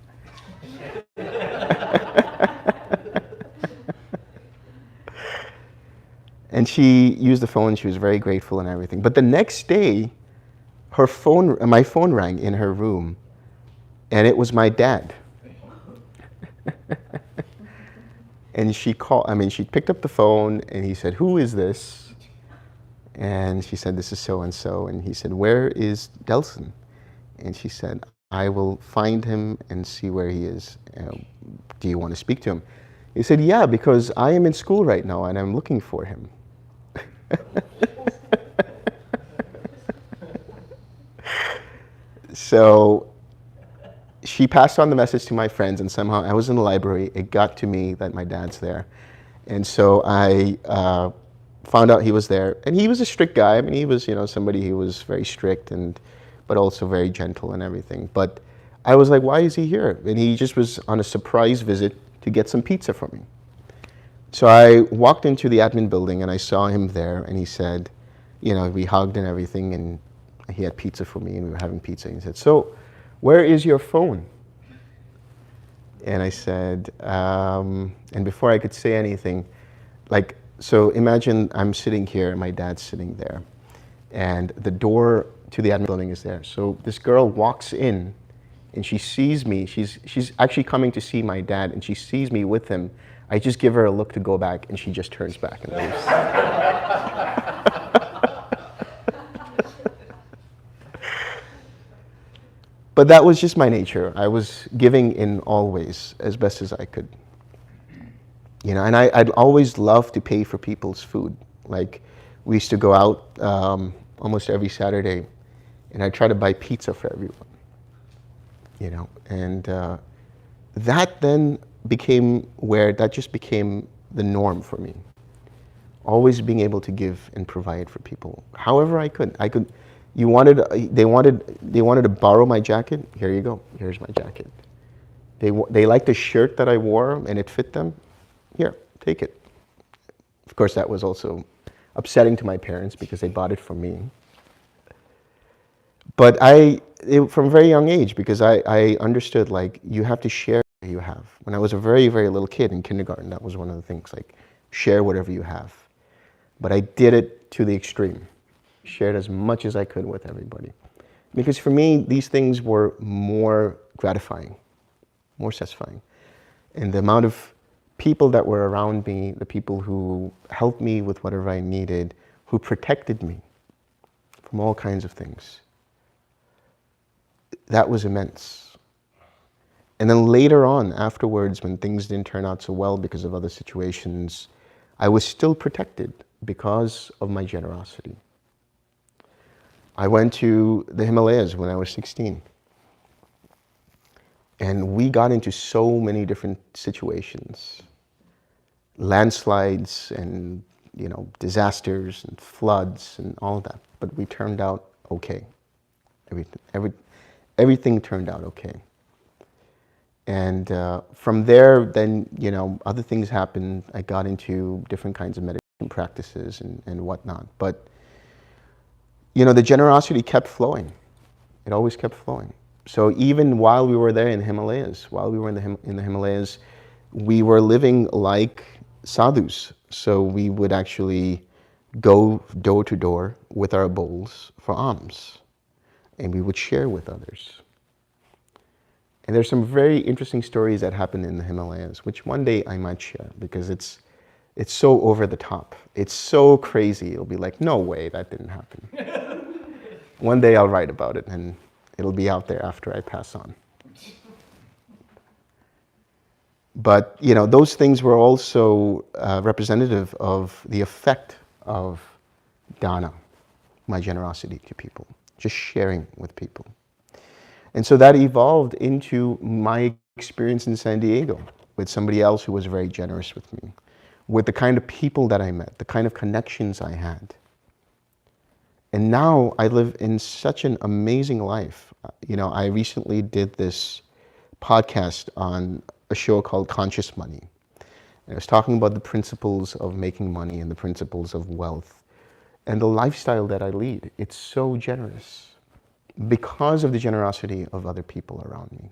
And she used the phone. She was very grateful and everything. But the next day, my phone rang in her room, and it was my dad. And she picked up the phone, and he said, who is this? And she said, this is so-and-so. And he said, where is Delson? And she said, I will find him and see where he is. Do you want to speak to him? He said, yeah, because I am in school right now, and I'm looking for him. So she passed on the message to my friends, and somehow I was in the library. It got to me that my dad's there. And so I found out he was there. And he was a strict guy. I mean, he was, somebody who was very strict, but also very gentle and everything. But I was like, why is he here? And he just was on a surprise visit to get some pizza from me. So I walked into the admin building, and I saw him there, and he said, we hugged and everything, and he had pizza for me, and we were having pizza. And he said, so where is your phone? And I said, and before I could say anything, so imagine I'm sitting here and my dad's sitting there, and the door to the admin building is there. So this girl walks in, and she sees me. She's actually coming to see my dad, and she sees me with him. I just give her a look to go back, and she just turns back and leaves. But that was just my nature. I was giving in all ways, as best as I could. And I'd always love to pay for people's food. Like, we used to go out almost every Saturday, and I'd try to buy pizza for everyone. And that then that just became the norm for me. Always being able to give and provide for people, however I could. They wanted to borrow my jacket. Here you go. Here's my jacket. They liked the shirt that I wore and it fit them. Here, take it. Of course, that was also upsetting to my parents because they bought it for me. But from a very young age, because I understood, you have to share what you have. When I was a very, very little kid in kindergarten, that was one of the things, share whatever you have. But I did it to the extreme. Shared as much as I could with everybody. Because for me, these things were more gratifying, more satisfying. And the amount of people that were around me, the people who helped me with whatever I needed, who protected me from all kinds of things, that was immense. And then later on, afterwards, when things didn't turn out so well because of other situations, I was still protected because of my generosity. I went to the Himalayas when I was 16. And we got into so many different situations. Landslides and, disasters and floods and all that. But we turned out okay. Everything turned out okay. And from there, then, other things happened. I got into different kinds of meditation practices and whatnot. But the generosity kept flowing. It always kept flowing. So even while we were there in the Himalayas, in the Himalayas, we were living like sadhus. So we would actually go door to door with our bowls for alms, and we would share with others. And there's some very interesting stories that happened in the Himalayas, which one day I might share, because it's so over the top. It's so crazy. It'll be like, no way, that didn't happen. One day I'll write about it and it'll be out there after I pass on. But, those things were also representative of the effect of dana, my generosity to people, just sharing with people. And so that evolved into my experience in San Diego with somebody else who was very generous with me, with the kind of people that I met, the kind of connections I had. And now I live in such an amazing life. I recently did this podcast on a show called Conscious Money. And I was talking about the principles of making money and the principles of wealth and the lifestyle that I lead. It's so generous because of the generosity of other people around me,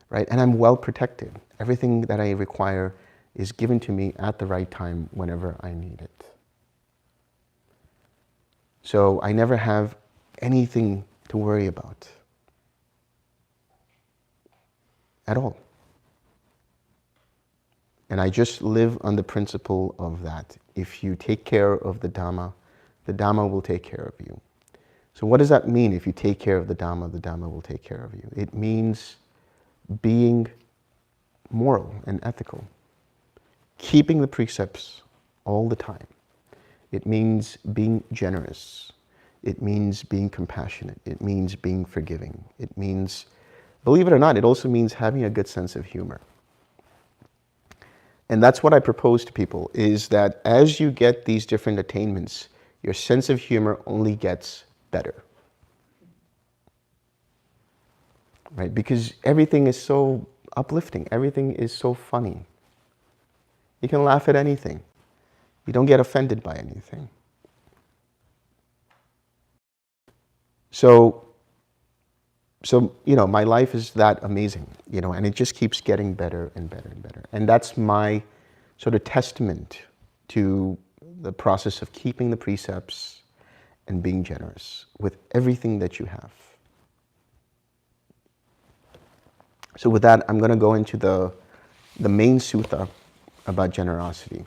right? And I'm well protected. Everything that I require is given to me at the right time whenever I need it. So I never have anything to worry about at all. And I just live on the principle of that. If you take care of the Dhamma will take care of you. So what does that mean? If you take care of the Dhamma will take care of you. It means being moral and ethical, keeping the precepts all the time. It means being generous. It means being compassionate. It means being forgiving. It means, believe it or not, it also means having a good sense of humor. And that's what I propose to people, is that as you get these different attainments, your sense of humor only gets better. Right? Because everything is so uplifting. Everything is so funny. You can laugh at anything. You don't get offended by anything. So my life is that amazing, and it just keeps getting better and better and better. And that's my sort of testament to the process of keeping the precepts and being generous with everything that you have. So with that, I'm going to go into the main sutta about generosity.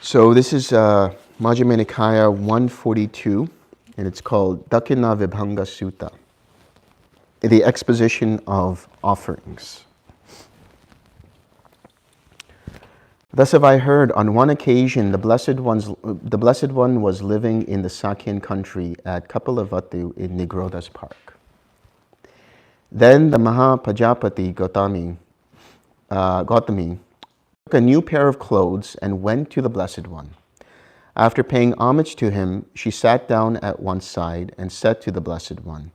So this is Majjhima Nikaya 142, and it's called Dakkhina Vibhanga Sutta, the Exposition of Offerings. Thus have I heard, on one occasion the Blessed One was living in the Sakyan country at Kapilavatthu in Nigroda's park. Then the Mahapajapati Gautami took a new pair of clothes and went to the Blessed One. After paying homage to him, she sat down at one side and said to the Blessed One,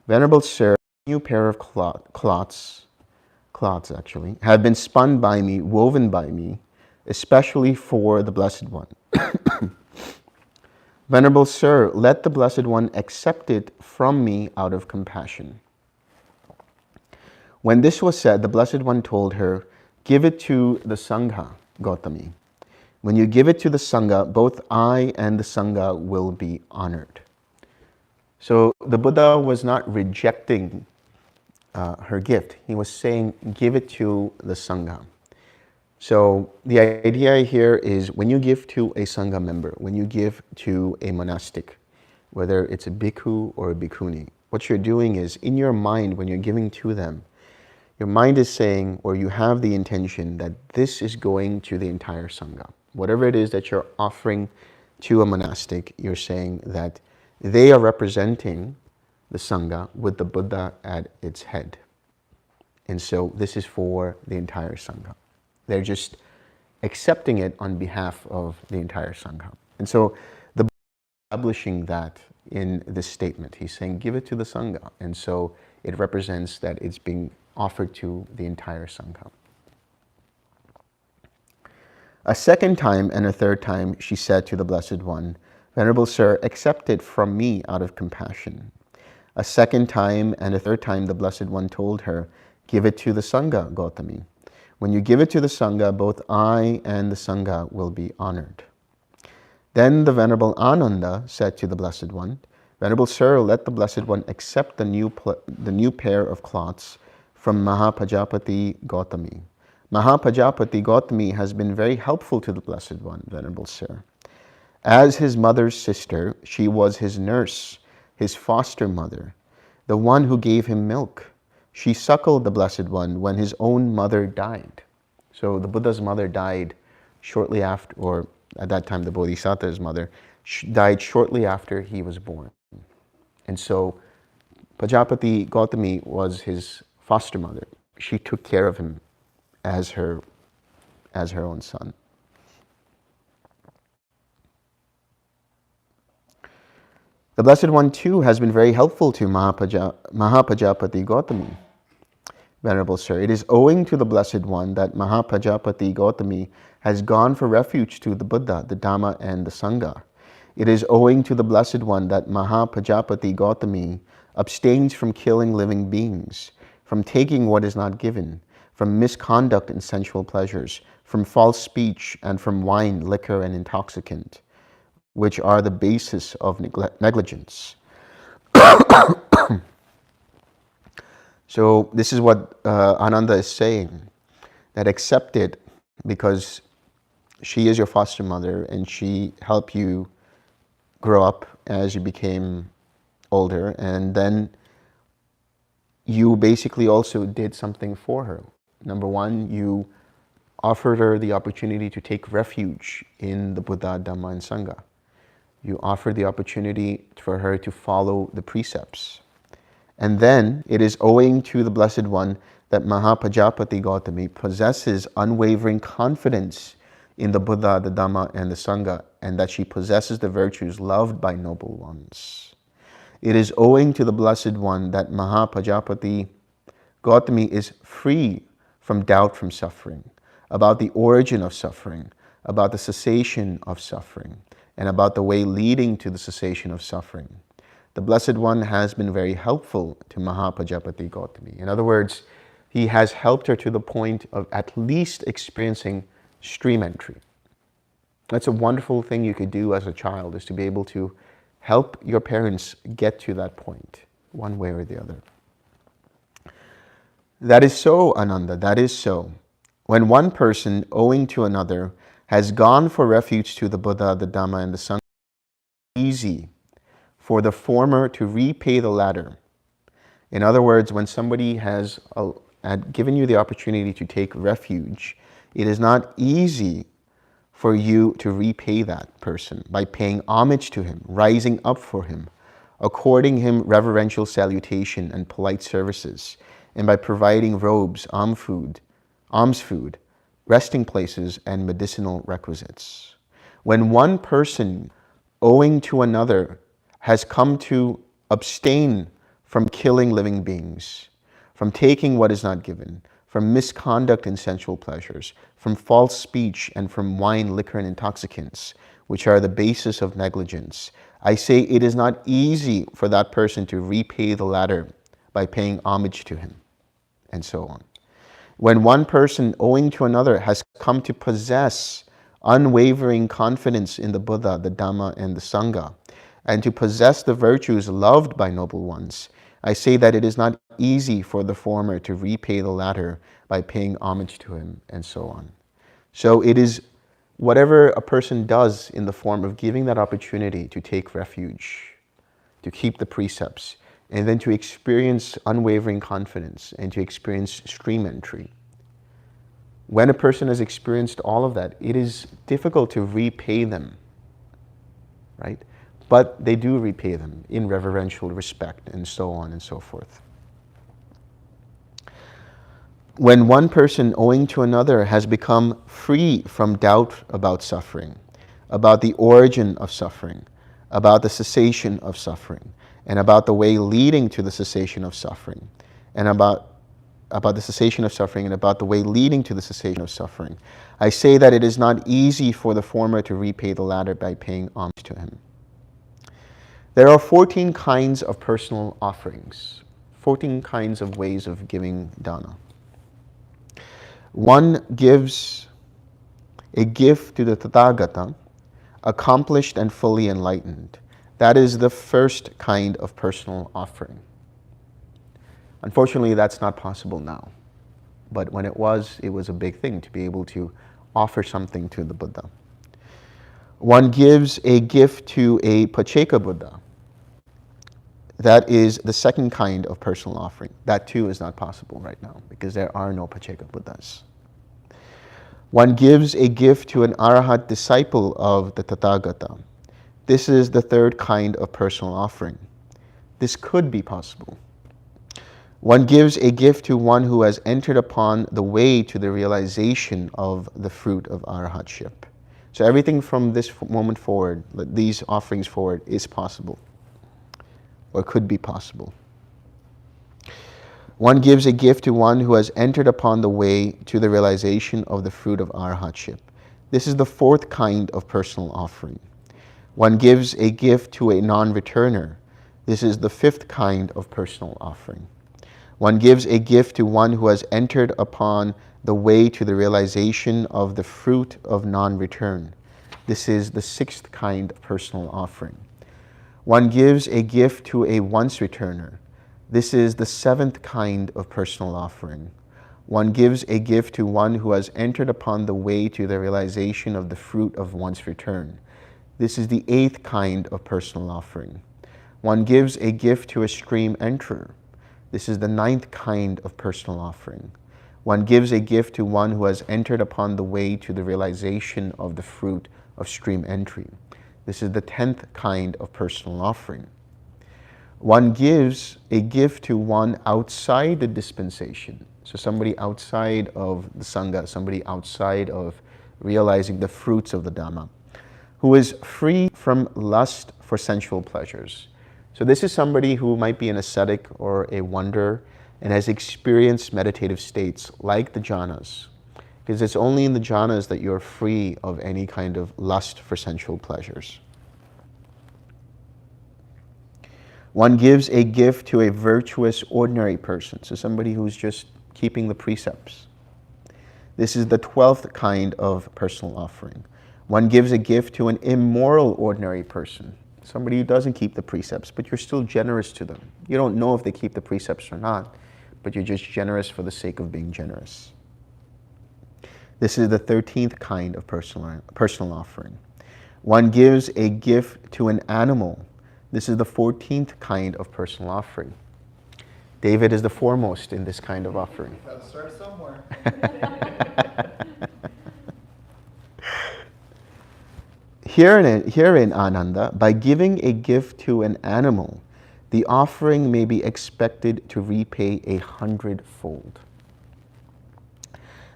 "Venerable Sir, a new pair of cloths have been spun by me, woven by me, especially for the Blessed One. Venerable Sir, let the Blessed One accept it from me out of compassion." When this was said, the Blessed One told her, "Give it to the Sangha, Gautami. When you give it to the Sangha, both I and the Sangha will be honored." So the Buddha was not rejecting her gift. He was saying, give it to the Sangha. So the idea here is when you give to a Sangha member, when you give to a monastic, whether it's a bhikkhu or a bhikkhuni, what you're doing is, in your mind, when you're giving to them, your mind is saying, or you have the intention that this is going to the entire Sangha. Whatever it is that you're offering to a monastic, you're saying that they are representing the Sangha with the Buddha at its head. And so this is for the entire Sangha. They're just accepting it on behalf of the entire Sangha. And so the Buddha is establishing that in this statement. He's saying, give it to the Sangha. And so it represents that it's being offered to the entire Sangha. A second time and a third time, she said to the Blessed One, Venerable Sir, accept it from me out of compassion. A second time and a third time the Blessed One told her, give it to the Sangha, Gautami. When you give it to the Sangha, both I and the Sangha will be honored. Then the Venerable Ananda said to the Blessed One, Venerable Sir, let the Blessed One accept the new pair of cloths from Mahapajapati Gautami. Mahapajapati Gautami has been very helpful to the Blessed One, Venerable Sir. As his mother's sister, she was his nurse, his foster mother, the one who gave him milk. She suckled the Blessed One when his own mother died. So the Buddha's mother died shortly after, or at that time the Bodhisattva's mother, died shortly after he was born. And so Pajapati Gautami was his foster mother. She took care of him as her own son. The Blessed One too has been very helpful to Mahapajapati Gautami. Venerable Sir, it is owing to the Blessed One that Mahapajapati Gautami has gone for refuge to the Buddha, the Dhamma, and the Sangha. It is owing to the Blessed One that Mahapajapati Gautami abstains from killing living beings, from taking what is not given, from misconduct and sensual pleasures, from false speech, and from wine, liquor, and intoxicant, which are the basis of negligence. So this is what Ananda is saying, that accept it because she is your foster mother and she helped you grow up as you became older, and then you basically also did something for her. Number one, you offered her the opportunity to take refuge in the Buddha, Dhamma, and Sangha. You offered the opportunity for her to follow the precepts. And then it is owing to the Blessed One that Mahapajapati Gautami possesses unwavering confidence in the Buddha, the Dhamma, and the Sangha, and that she possesses the virtues loved by noble ones. It is owing to the Blessed One that Mahapajapati Gautami is free from doubt from suffering, about the origin of suffering, about the cessation of suffering, and about the way leading to the cessation of suffering. The Blessed One has been very helpful to Mahapajapati Gautami. In other words, he has helped her to the point of at least experiencing stream entry. That's a wonderful thing you could do as a child, is to be able to help your parents get to that point, one way or the other. That is so, Ananda, that is so. When one person, owing to another, has gone for refuge to the Buddha, the Dhamma, and the Sangha, it is easy for the former to repay the latter. In other words, when somebody has given you the opportunity to take refuge, it is not easy for you to repay that person by paying homage to him, rising up for him, according him reverential salutation and polite services, and by providing robes, alms food, resting places, and medicinal requisites. When one person, owing to another, has come to abstain from killing living beings, from taking what is not given, from misconduct and sensual pleasures, from false speech, and from wine, liquor, and intoxicants, which are the basis of negligence, I say it is not easy for that person to repay the latter by paying homage to him, and so on. When one person, owing to another, has come to possess unwavering confidence in the Buddha, the Dhamma, and the Sangha, and to possess the virtues loved by noble ones, I say that it is not easy for the former to repay the latter by paying homage to him, and so on. So it is whatever a person does in the form of giving that opportunity to take refuge, to keep the precepts, and then to experience unwavering confidence and to experience stream entry. When a person has experienced all of that, it is difficult to repay them, right? But they do repay them in reverential respect and so on and so forth. When one person, owing to another, has become free from doubt about suffering, about the origin of suffering, about the cessation of suffering, and about the way leading to the cessation of suffering, and about the cessation of suffering and about the way leading to the cessation of suffering, I say that it is not easy for the former to repay the latter by paying homage to him. There are 14 kinds of personal offerings, 14 kinds of ways of giving dana. One gives a gift to the Tathagata, accomplished and fully enlightened. That is the first kind of personal offering. Unfortunately, that's not possible now. But when it was a big thing to be able to offer something to the Buddha. One gives a gift to a Pacheka Buddha. That is the second kind of personal offering. That too is not possible right now because there are no Pacheka Buddhas. One gives a gift to an Arahat disciple of the Tathagata. This is the third kind of personal offering. This could be possible. One gives a gift to one who has entered upon the way to the realization of the fruit of Arahatship. So everything from this moment forward, these offerings forward, is possible, or could be possible. One gives a gift to one who has entered upon the way to the realization of the fruit of Arahatship. This is the fourth kind of personal offering. One gives a gift to a non-returner. This is the fifth kind of personal offering. One gives a gift to one who has entered upon the way to the realization of the fruit of non-return. This is the sixth kind of personal offering. One gives a gift to a once-returner. This is the seventh kind of personal offering. One gives a gift to one who has entered upon the way to the realization of the fruit of once return. This is the eighth kind of personal offering. One gives a gift to a stream enterer. This is the ninth kind of personal offering. One gives a gift to one who has entered upon the way to the realization of the fruit of stream entry. This is the 10th kind of personal offering. One gives a gift to one outside the dispensation. So somebody outside of the Sangha, somebody outside of realizing the fruits of the Dhamma, who is free from lust for sensual pleasures. So this is somebody who might be an ascetic or a wanderer and has experienced meditative states like the jhanas. Because it's only in the jhanas that you're free of any kind of lust for sensual pleasures. One gives a gift to a virtuous ordinary person, so somebody who's just keeping the precepts. This is the 12th kind of personal offering. One gives a gift to an immoral ordinary person, somebody who doesn't keep the precepts, but you're still generous to them. You don't know if they keep the precepts or not, but you're just generous for the sake of being generous. This is the 13th kind of personal offering. One gives a gift to an animal. This is the 14th kind of personal offering. David is the foremost in this kind of offering. Gotta start somewhere. Herein, Ananda, by giving a gift to an animal, the offering may be expected to repay 100-fold.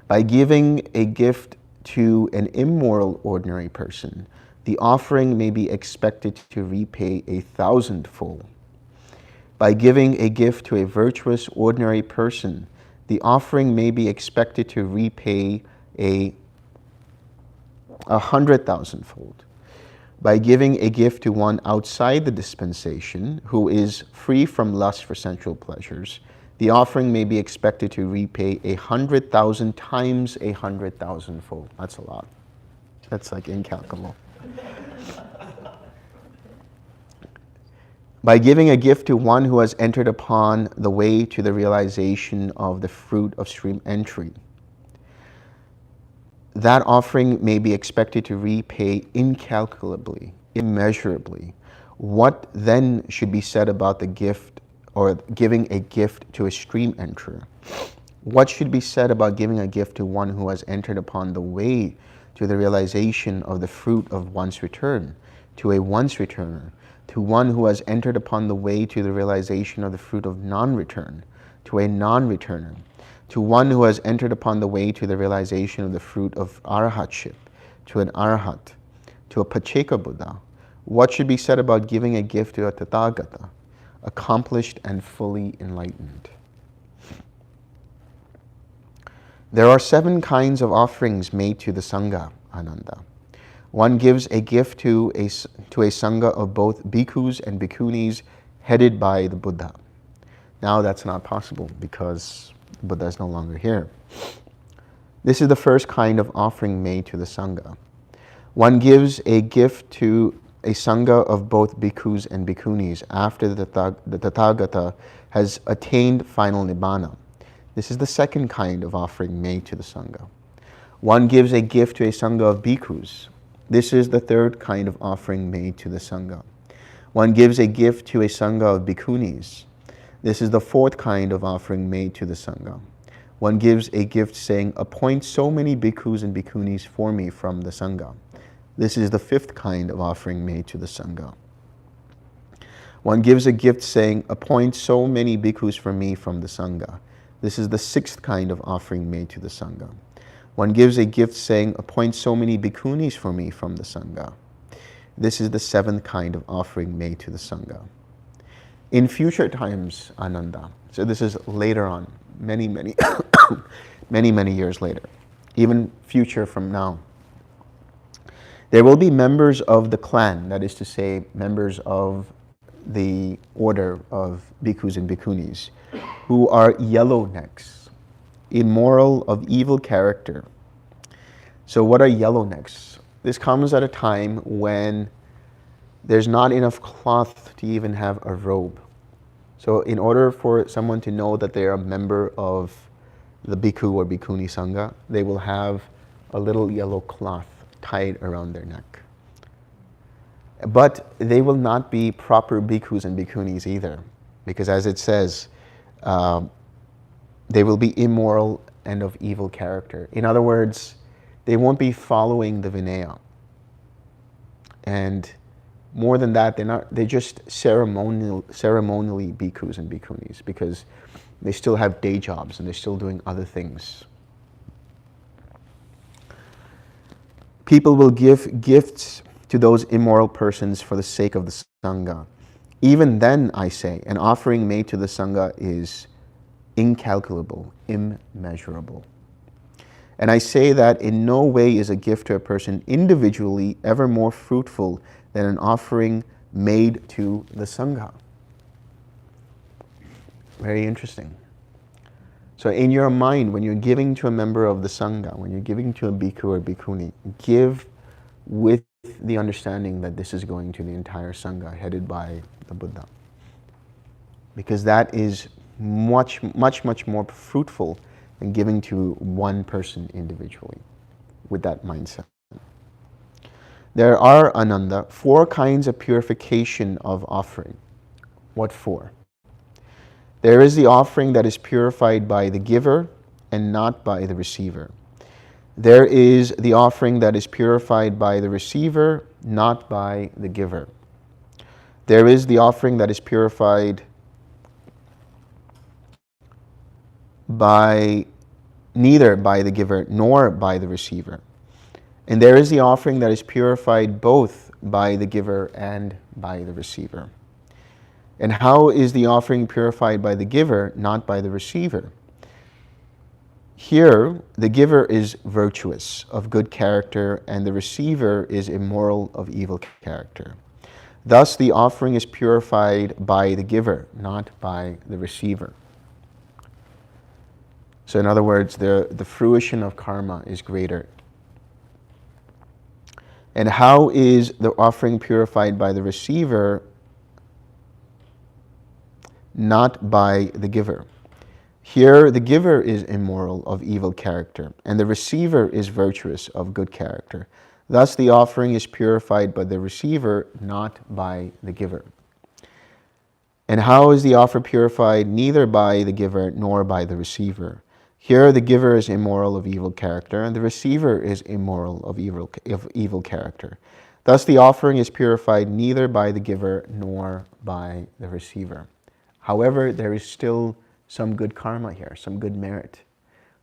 By giving a gift to an immoral ordinary person, the offering may be expected to repay 1,000-fold. By giving a gift to a virtuous ordinary person, the offering may be expected to repay 100,000-fold. By giving a gift to one outside the dispensation, who is free from lust for sensual pleasures, the offering may be expected to repay 100,000 times 100,000-fold. That's a lot. That's like incalculable. By giving a gift to one who has entered upon the way to the realization of the fruit of stream entry, that offering may be expected to repay incalculably, immeasurably. What then should be said about the gift or giving a gift to a stream enterer? What should be said about giving a gift to one who has entered upon the way to the realization of the fruit of once return, to a once returner, to one who has entered upon the way to the realization of the fruit of non-return, to a non-returner, to one who has entered upon the way to the realization of the fruit of arahatship, to an arahat, to a pacheka Buddha? What should be said about giving a gift to a tathagata, accomplished and fully enlightened? There are 7 kinds of offerings made to the Sangha, Ananda. One gives a gift to a sangha of both bhikkhus and bhikkhunis headed by the Buddha. Now that's not possible because the Buddha is no longer here. This is the first kind of offering made to the sangha. One gives a gift to a sangha of both bhikkhus and bhikkhunis after the Tathagata has attained final nibbana. This is the second kind of offering made to the sangha. One gives a gift to a sangha of bhikkhus. This is the third kind of offering made to the sangha. One gives a gift to a sangha of bhikkhunis. This is the fourth kind of offering made to the sangha. One gives a gift saying, appoint so many bhikkhus and bhikkhunis for me from the sangha. This is the fifth kind of offering made to the sangha. One gives a gift saying, appoint so many bhikkhus for me from the sangha. This is the sixth kind of offering made to the sangha. One gives a gift saying, appoint so many bhikkhunis for me from the sangha. This is the seventh kind of offering made to the sangha. In future times, Ananda, so this is later on, many years later, even future from now, there will be members of the clan, that is to say, members of the order of bhikkhus and bhikkhunis, who are yellow necks, immoral, of evil character. So what are yellow necks? This comes at a time when there's not enough cloth to even have a robe. So in order for someone to know that they're a member of the bhikkhu or bhikkhuni sangha, they will have a little yellow cloth tied around their neck. But they will not be proper bhikkhus and bhikkhunis either, because as it says, they will be immoral and of evil character. In other words, they won't be following the Vinaya. And more than that, they're just ceremonially bhikkhus and bhikkhunis, because they still have day jobs and they're still doing other things. People will give gifts to those immoral persons for the sake of the sangha. Even then, I say, an offering made to the sangha is incalculable, immeasurable. And I say that in no way is a gift to a person individually ever more fruitful than an offering made to the sangha. Very interesting. So in your mind, when you're giving to a member of the sangha, when you're giving to a bhikkhu or bhikkhuni, give with the understanding that this is going to the entire sangha headed by the Buddha. Because that is much more fruitful than giving to one person individually with that mindset. There are, Ananda, 4 kinds of purification of offering. What 4? There is the offering that is purified by the giver and not by the receiver. There is the offering that is purified by the receiver, not by the giver. There is the offering that is purified by neither by the giver nor by the receiver. And there is the offering that is purified both by the giver and by the receiver. And how is the offering purified by the giver, not by the receiver? Here, the giver is virtuous, of good character, and the receiver is immoral, of evil character. Thus, the offering is purified by the giver, not by the receiver. So in other words, the fruition of karma is greater. And how is the offering purified by the receiver, not by the giver? Here, the giver is immoral, of evil character, and the receiver is virtuous, of good character. Thus, the offering is purified by the receiver, not by the giver. And how is the offer purified? Neither by the giver nor by the receiver. Here, the giver is immoral, of evil character, and the receiver is immoral, of evil character. Thus, the offering is purified neither by the giver nor by the receiver. However, there is still some good karma here, some good merit.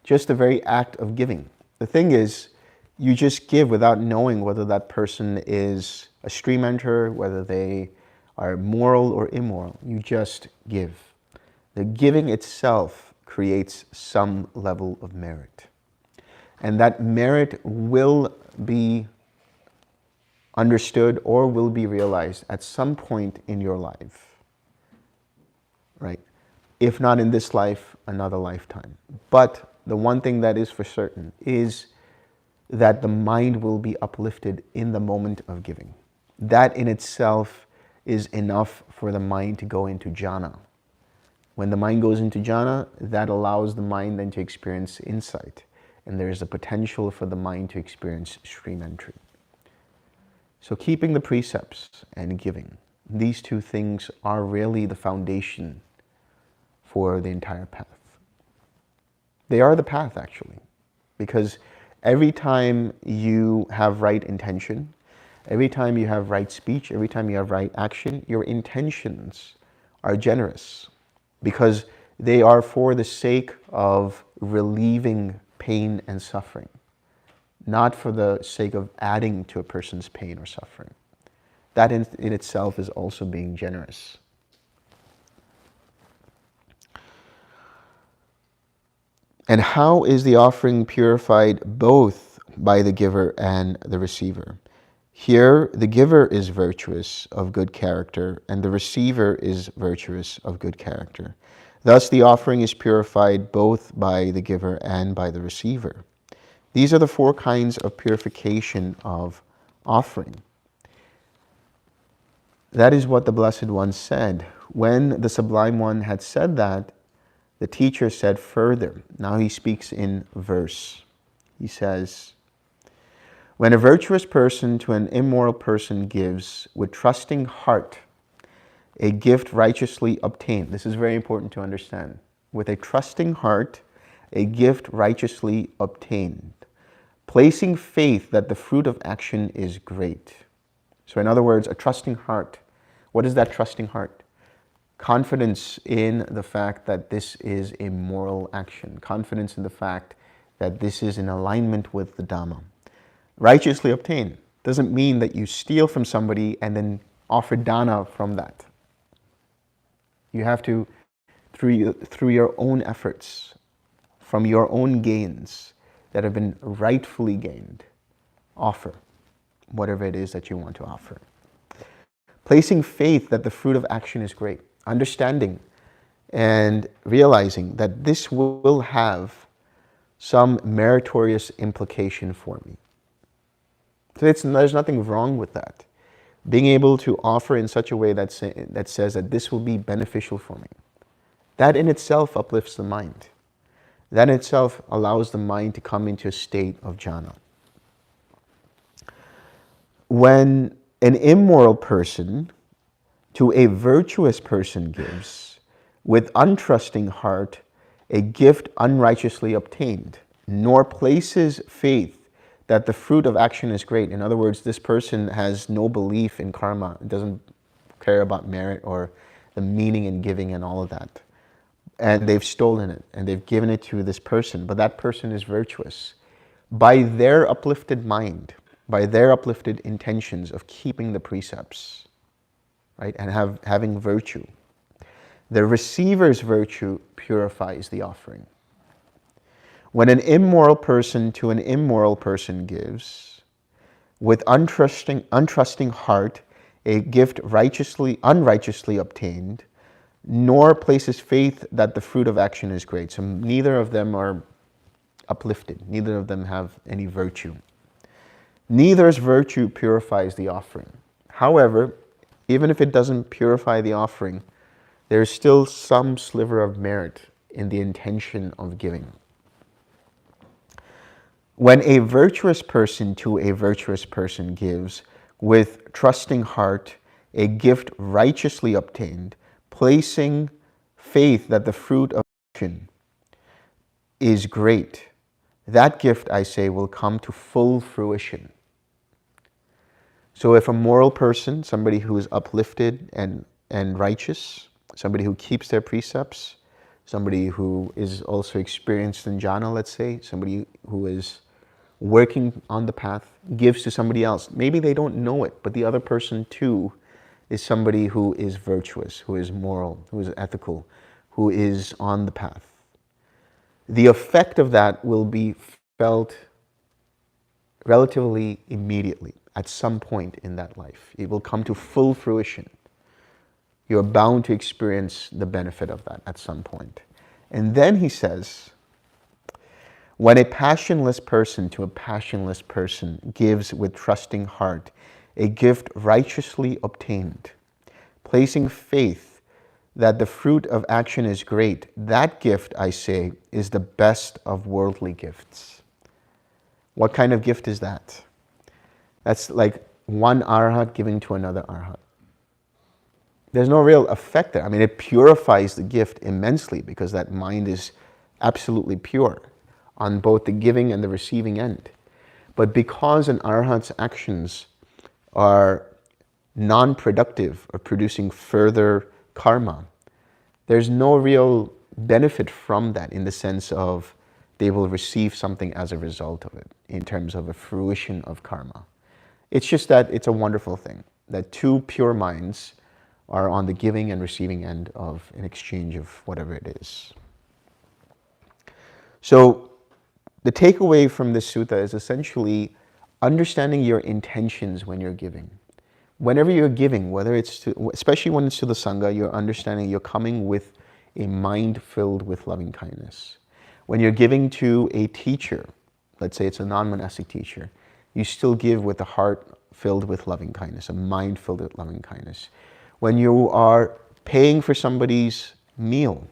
Just the very act of giving. The thing is, you just give without knowing whether that person is a stream enterer, whether they are moral or immoral. You just give. The giving itself creates some level of merit. And that merit will be understood or will be realized at some point in your life, right? If not in this life, another lifetime. But the one thing that is for certain is that the mind will be uplifted in the moment of giving. That in itself is enough for the mind to go into jhana. When the mind goes into jhana, that allows the mind then to experience insight. And there is a potential for the mind to experience stream entry. So keeping the precepts and giving, these two things are really the foundation for the entire path. They are the path, actually, because every time you have right intention, every time you have right speech, every time you have right action, your intentions are generous because they are for the sake of relieving pain and suffering, not for the sake of adding to a person's pain or suffering. That in itself is also being generous. And how is the offering purified both by the giver and the receiver? Here, the giver is virtuous of good character, and the receiver is virtuous of good character. Thus, the offering is purified both by the giver and by the receiver. These are the four kinds of purification of offering. That is what the Blessed One said. When the Sublime One had said that, the teacher said further. Now he speaks in verse. He says, when a virtuous person to an immoral person gives with trusting heart a gift righteously obtained. This is very important to understand. With a trusting heart, a gift righteously obtained, placing faith that the fruit of action is great. So in other words, a trusting heart. What is that trusting heart? Confidence in the fact that this is a moral action. Confidence in the fact that this is in alignment with the Dhamma. Righteously obtained doesn't mean that you steal from somebody and then offer dana from that. You have to, through your own efforts, from your own gains that have been rightfully gained, offer whatever it is that you want to offer. Placing faith that the fruit of action is great. Understanding and realizing that this will have some meritorious implication for me. So there's nothing wrong with that. Being able to offer in such a way that says that this will be beneficial for me. That in itself uplifts the mind. That in itself allows the mind to come into a state of jhana. When an immoral person to a virtuous person gives, with untrusting heart, a gift unrighteously obtained, nor places faith that the fruit of action is great. In other words, this person has no belief in karma, doesn't care about merit or the meaning in giving and all of that. And they've stolen it and they've given it to this person, but that person is virtuous. By their uplifted mind, by their uplifted intentions of keeping the precepts, right, and having virtue, the receiver's virtue purifies the offering. When an immoral person to an immoral person gives, with untrusting heart, a gift unrighteously obtained, nor places faith that the fruit of action is great. So neither of them are uplifted. Neither of them have any virtue. Neither's virtue purifies the offering. However, even if it doesn't purify the offering, there's still some sliver of merit in the intention of giving. When a virtuous person to a virtuous person gives, with trusting heart, a gift righteously obtained, placing faith that the fruit of action is great, that gift, I say, will come to full fruition. So if a moral person, somebody who is uplifted and righteous, somebody who keeps their precepts, somebody who is also experienced in jhana, let's say, somebody who is working on the path, gives to somebody else. Maybe they don't know it, but the other person too is somebody who is virtuous, who is moral, who is ethical, who is on the path. The effect of that will be felt relatively immediately. at some point in that life. It will come to full fruition. You're bound to experience the benefit of that at some point. And then he says, when a passionless person to a passionless person gives with trusting heart a gift righteously obtained, placing faith that the fruit of action is great, that gift, I say, is the best of worldly gifts. What kind of gift is that? That's like one arhat giving to another arhat. There's no real effect there. I mean, it purifies the gift immensely because that mind is absolutely pure on both the giving and the receiving end. But because an arhat's actions are non-productive or producing further karma, there's no real benefit from that in the sense of they will receive something as a result of it in terms of a fruition of karma. It's just that it's a wonderful thing that two pure minds are on the giving and receiving end of an exchange of whatever it is. So the takeaway from this sutta is essentially understanding your intentions when you're giving. Whenever you're giving, whether it's to, especially when it's to the Sangha, you're understanding you're coming with a mind filled with loving kindness. When you're giving to a teacher, let's say it's a non-monastic teacher, you still give with a heart filled with loving kindness, a mind filled with loving kindness. When you are paying for somebody's meal,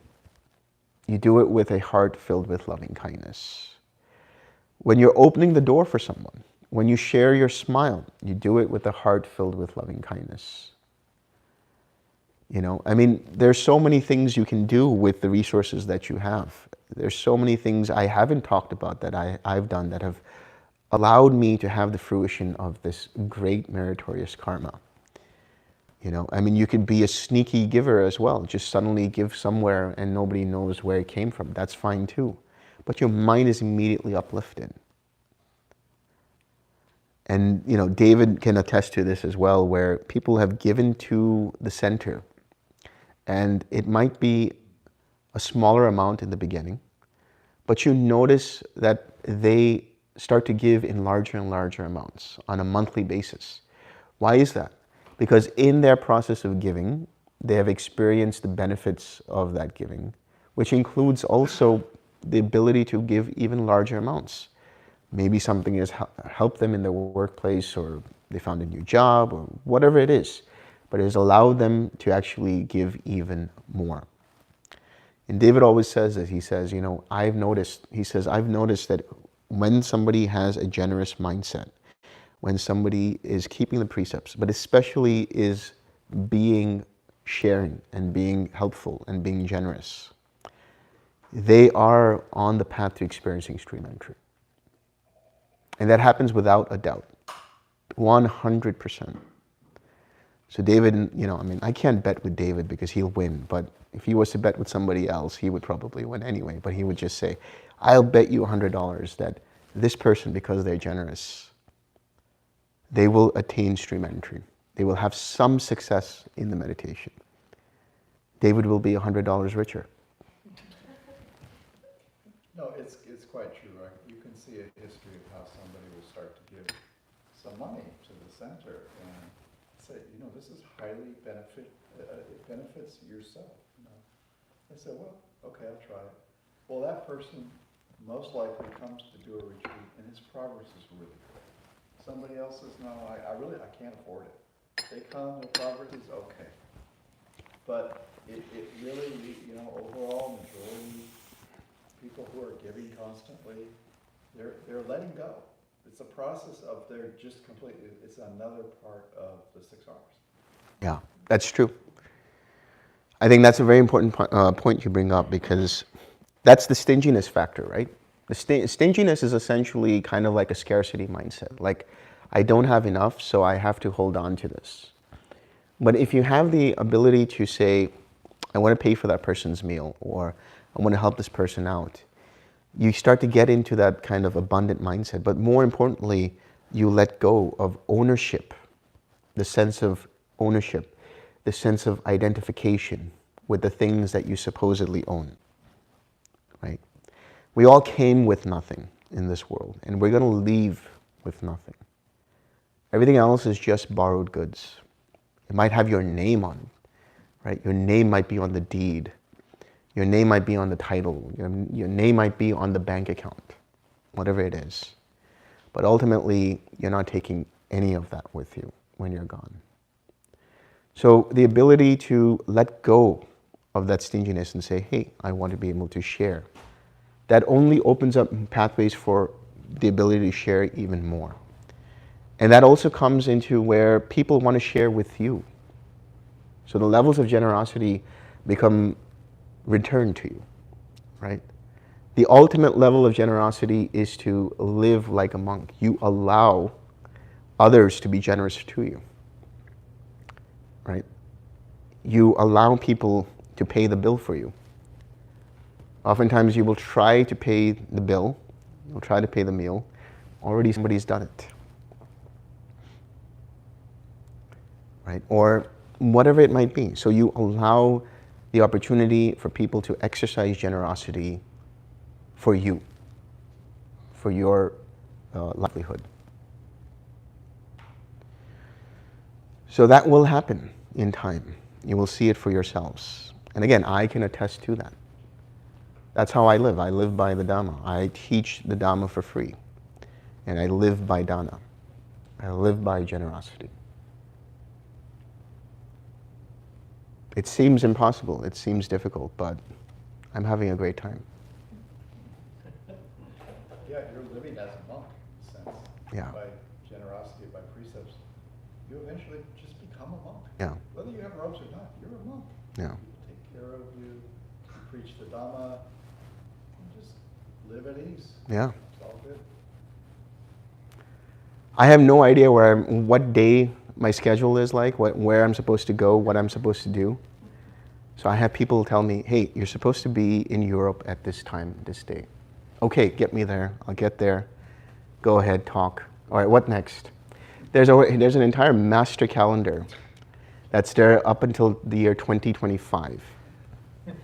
you do it with a heart filled with loving kindness. When you're opening the door for someone, when you share your smile, you do it with a heart filled with loving kindness. You know, I mean, there's so many things you can do with the resources that you have. There's so many things I haven't talked about that I've done that have allowed me to have the fruition of this great meritorious karma. You know, I mean, you could be a sneaky giver as well. Just suddenly give somewhere and nobody knows where it came from. That's fine too. But your mind is immediately uplifted. And, you know, David can attest to this as well, where people have given to the center. And it might be a smaller amount in the beginning, but you notice that they start to give in larger and larger amounts on a monthly basis. Why is that? Because in their process of giving, they have experienced the benefits of that giving, which includes also the ability to give even larger amounts. Maybe something has helped them in their workplace, or they found a new job, or whatever it is, but it has allowed them to actually give even more. And David always says this. He says, you know, I've noticed that when somebody has a generous mindset, when somebody is keeping the precepts, but especially is being sharing and being helpful and being generous, they are on the path to experiencing stream entry. And that happens without a doubt, 100%. So David, you know, I mean, I can't bet with David because he'll win, but if he was to bet with somebody else, he would probably win anyway. But he would just say, I'll bet you $100 that this person, because they're generous, they will attain stream entry. They will have some success in the meditation. David will be $100 richer. No, it's quite true, right? You can see a history of how somebody will start to give some money to the center and say, you know, this is highly it benefits yourself. You know? They say, well, okay, I'll try it. Well, that person most likely comes to do a retreat and his progress is really good. Somebody else says, no, I can't afford it. They come, their progress is okay. But it really, you know, overall majority people who are giving constantly, they're letting go. It's a process of they're just completely, it's another part of the 6 R's. Yeah, that's true. I think that's a very important point you bring up, because that's the stinginess factor, right? The stinginess is essentially kind of like a scarcity mindset. Like, I don't have enough, so I have to hold on to this. But if you have the ability to say, I want to pay for that person's meal, or I want to help this person out, you start to get into that kind of abundant mindset. But more importantly, you let go of ownership, the sense of ownership, the sense of identification with the things that you supposedly own, right? We all came with nothing in this world, and we're going to leave with nothing. Everything else is just borrowed goods. It might have your name on it, right? Your name might be on the deed. Your name might be on the title. Your name might be on the bank account, whatever it is. But ultimately, you're not taking any of that with you when you're gone. So the ability to let go of that stinginess and say, hey, I want to be able to share, that only opens up pathways for the ability to share even more. And that also comes into where people want to share with you. So the levels of generosity become returned to you, right? The ultimate level of generosity is to live like a monk. You allow others to be generous to you, right? You allow people to pay the bill for you. Oftentimes you will try to pay the bill, you'll try to pay the meal, already somebody's done it, right? Or whatever it might be. So you allow the opportunity for people to exercise generosity for you, for your livelihood. So that will happen in time. You will see it for yourselves. And again, I can attest to that. That's how I live. I live by the Dhamma. I teach the Dhamma for free. And I live by Dana. I live by generosity. It seems impossible. It seems difficult, but I'm having a great time. Yeah, you're living as a monk, in a sense. Yeah. By generosity, by precepts. You eventually just become a monk. Yeah. Whether you have robes or not, you're a monk. Yeah. People take care of you, you preach the Dhamma, and just live at ease. Yeah. It's all good. I have no idea what day my schedule is like, where I'm supposed to go, what I'm supposed to do. So I have people tell me, hey, you're supposed to be in Europe at this time, this day. Okay, get me there. I'll get there. Go ahead, talk. All right, what next? There's an entire master calendar that's there up until the year 2025. It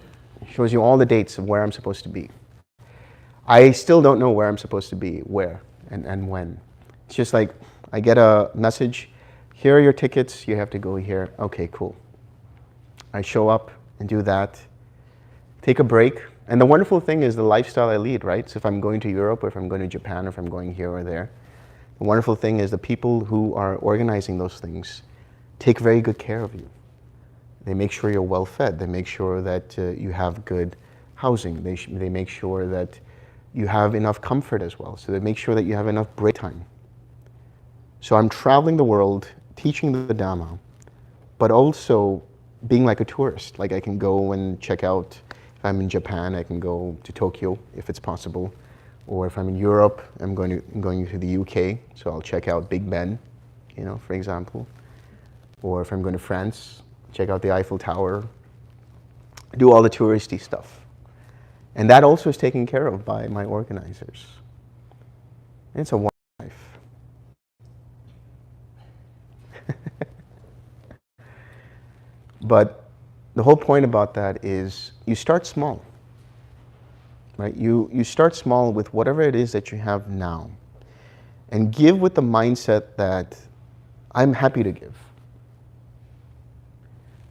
shows you all the dates of where I'm supposed to be. I still don't know where I'm supposed to be, where, and when. It's just like, I get a message, here are your tickets, you have to go here. Okay, cool. I show up and do that, take a break. And the wonderful thing is the lifestyle I lead, right? So if I'm going to Europe, or if I'm going to Japan, or if I'm going here or there, the wonderful thing is the people who are organizing those things take very good care of you. They make sure you're well fed. They make sure that you have good housing. They make sure that you have enough comfort as well. So they make sure that you have enough break time. So I'm traveling the world, teaching the Dhamma, but also being like a tourist. Like I can go and check out, if I'm in Japan, I can go to Tokyo if it's possible. Or if I'm in Europe, I'm going to the UK, so I'll check out Big Ben, for example. Or if I'm going to France, check out the Eiffel Tower, do all the touristy stuff. And that also is taken care of by my organizers. And it's a wonderful life. But the whole point about that is you start small, right? You start small with whatever it is that you have now, and give with the mindset that I'm happy to give.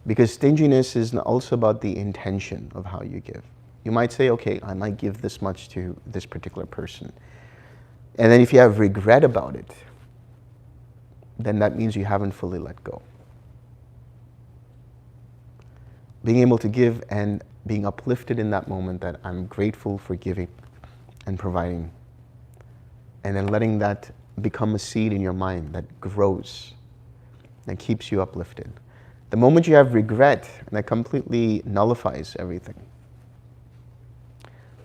Because stinginess is also about the intention of how you give. You might say, okay, I might give this much to this particular person. And then if you have regret about it, then that means you haven't fully let go. Being able to give and being uplifted in that moment that I'm grateful for giving and providing. And then letting that become a seed in your mind that grows, that keeps you uplifted. The moment you have regret, that completely nullifies everything.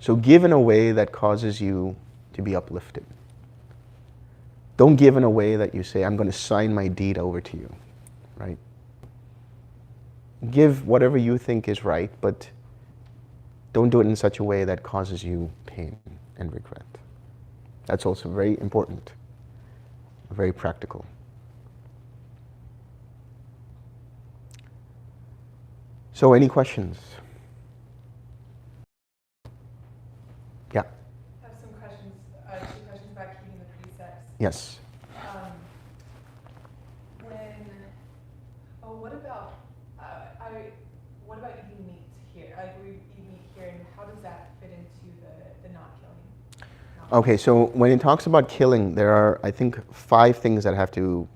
So give in a way that causes you to be uplifted. Don't give in a way that you say, I'm going to sign my deed over to you, right? Give whatever you think is right, but don't do it in such a way that causes you pain and regret. That's also very important, very practical. So any questions? Yeah. I have some questions, 2 questions about keeping the precepts. Yes. Okay, so when it talks about killing, there are, I think, 5 things that have to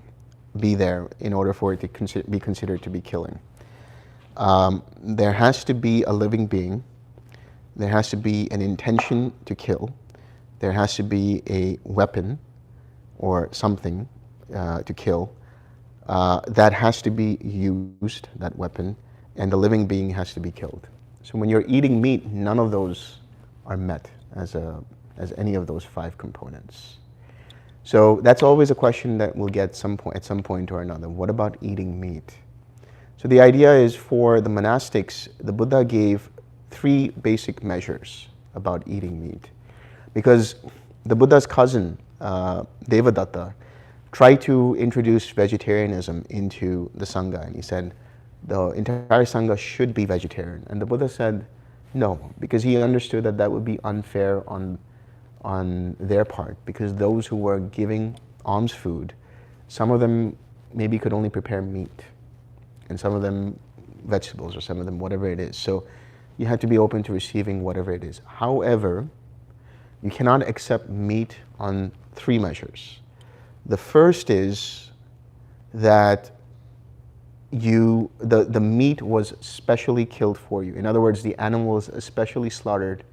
be there in order for it to be considered to be killing. There has to be a living being. There has to be an intention to kill. There has to be a weapon or something to kill. That has to be used, that weapon, and the living being has to be killed. So when you're eating meat, none of those are met as any of those 5 components. So that's always a question that we'll get at some point or another. What about eating meat? So the idea is, for the monastics, the Buddha gave 3 basic measures about eating meat. Because the Buddha's cousin, Devadatta, tried to introduce vegetarianism into the Sangha, and he said the entire Sangha should be vegetarian. And the Buddha said no, because he understood that that would be unfair on their part, because those who were giving alms food, some of them maybe could only prepare meat, and some of them vegetables, or some of them whatever it is. So you have to be open to receiving whatever it is. However, you cannot accept meat on 3 measures. The first is that the meat was specially killed for you. In other words, the animal was especially slaughtered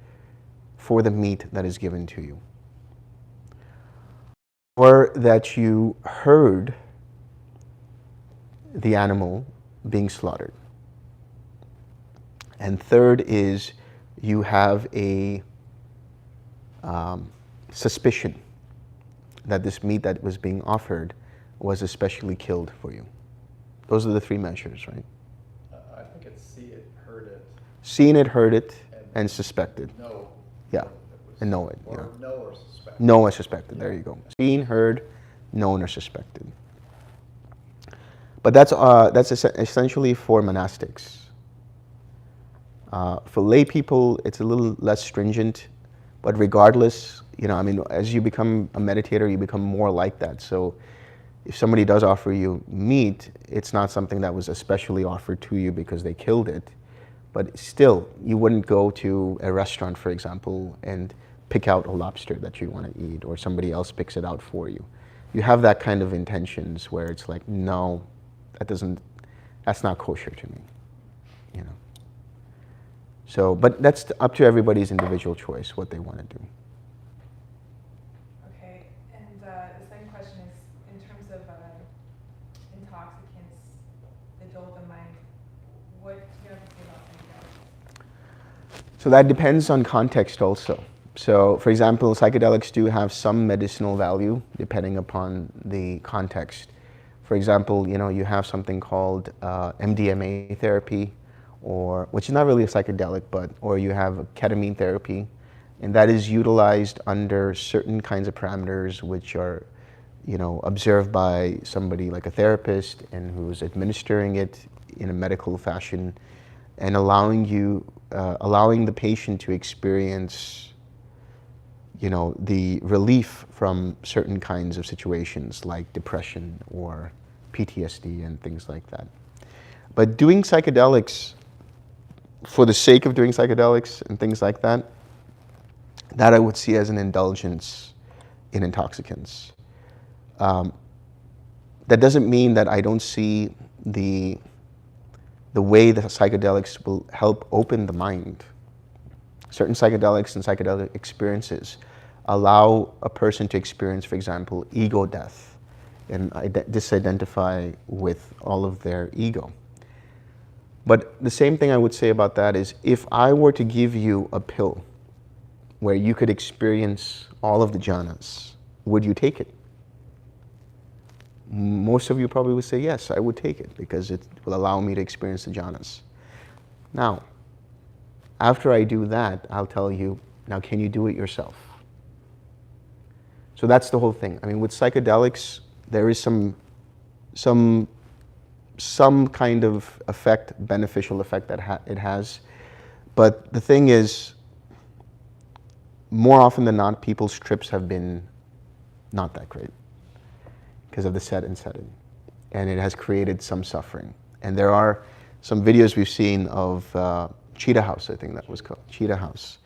for the meat that is given to you. Or that you heard the animal being slaughtered. And third is you have a suspicion that this meat that was being offered was especially killed for you. Those are the 3 measures, right? I think it's see it, heard it. Seen it, heard it, and suspected. Know. Yeah, and know it. Or Yeah. know or suspect. Know or suspected, there you go. Seen, heard, known or suspected. But that's essentially for monastics. For lay people, it's a little less stringent, but regardless, as you become a meditator, you become more like that. So if somebody does offer you meat, it's not something that was especially offered to you because they killed it. But still, you wouldn't go to a restaurant, for example, and pick out a lobster that you want to eat, or somebody else picks it out for you. You have that kind of intentions where it's like, no, that's not kosher to me, So, but that's up to everybody's individual choice, what they want to do. Okay, and the second question is, in terms of intoxicants that dull the mind, what do you have to say about psychedelics? So that depends on context also. So, for example, psychedelics do have some medicinal value depending upon the context. For example, you have something called MDMA therapy, which is not really a psychedelic, or you have ketamine therapy, and that is utilized under certain kinds of parameters which are, observed by somebody like a therapist and who's administering it in a medical fashion, and allowing the patient to experience, the relief from certain kinds of situations like depression or PTSD and things like that. But doing psychedelics for the sake of doing psychedelics and things like that, that I would see as an indulgence in intoxicants. That doesn't mean that I don't see the way that psychedelics will help open the mind. Certain psychedelics and psychedelic experiences allow a person to experience, for example, ego death, and disidentify with all of their ego. But the same thing I would say about that is, if I were to give you a pill where you could experience all of the jhanas, would you take it? Most of you probably would say, yes, I would take it, because it will allow me to experience the jhanas. Now, after I do that, I'll tell you, now can you do it yourself? So that's the whole thing. With psychedelics, there is some kind of effect, beneficial effect that it has. But the thing is, more often than not, people's trips have been not that great because of the set and setting. And it has created some suffering. And there are some videos we've seen of Cheetah House, I think that was called, Cheetah House,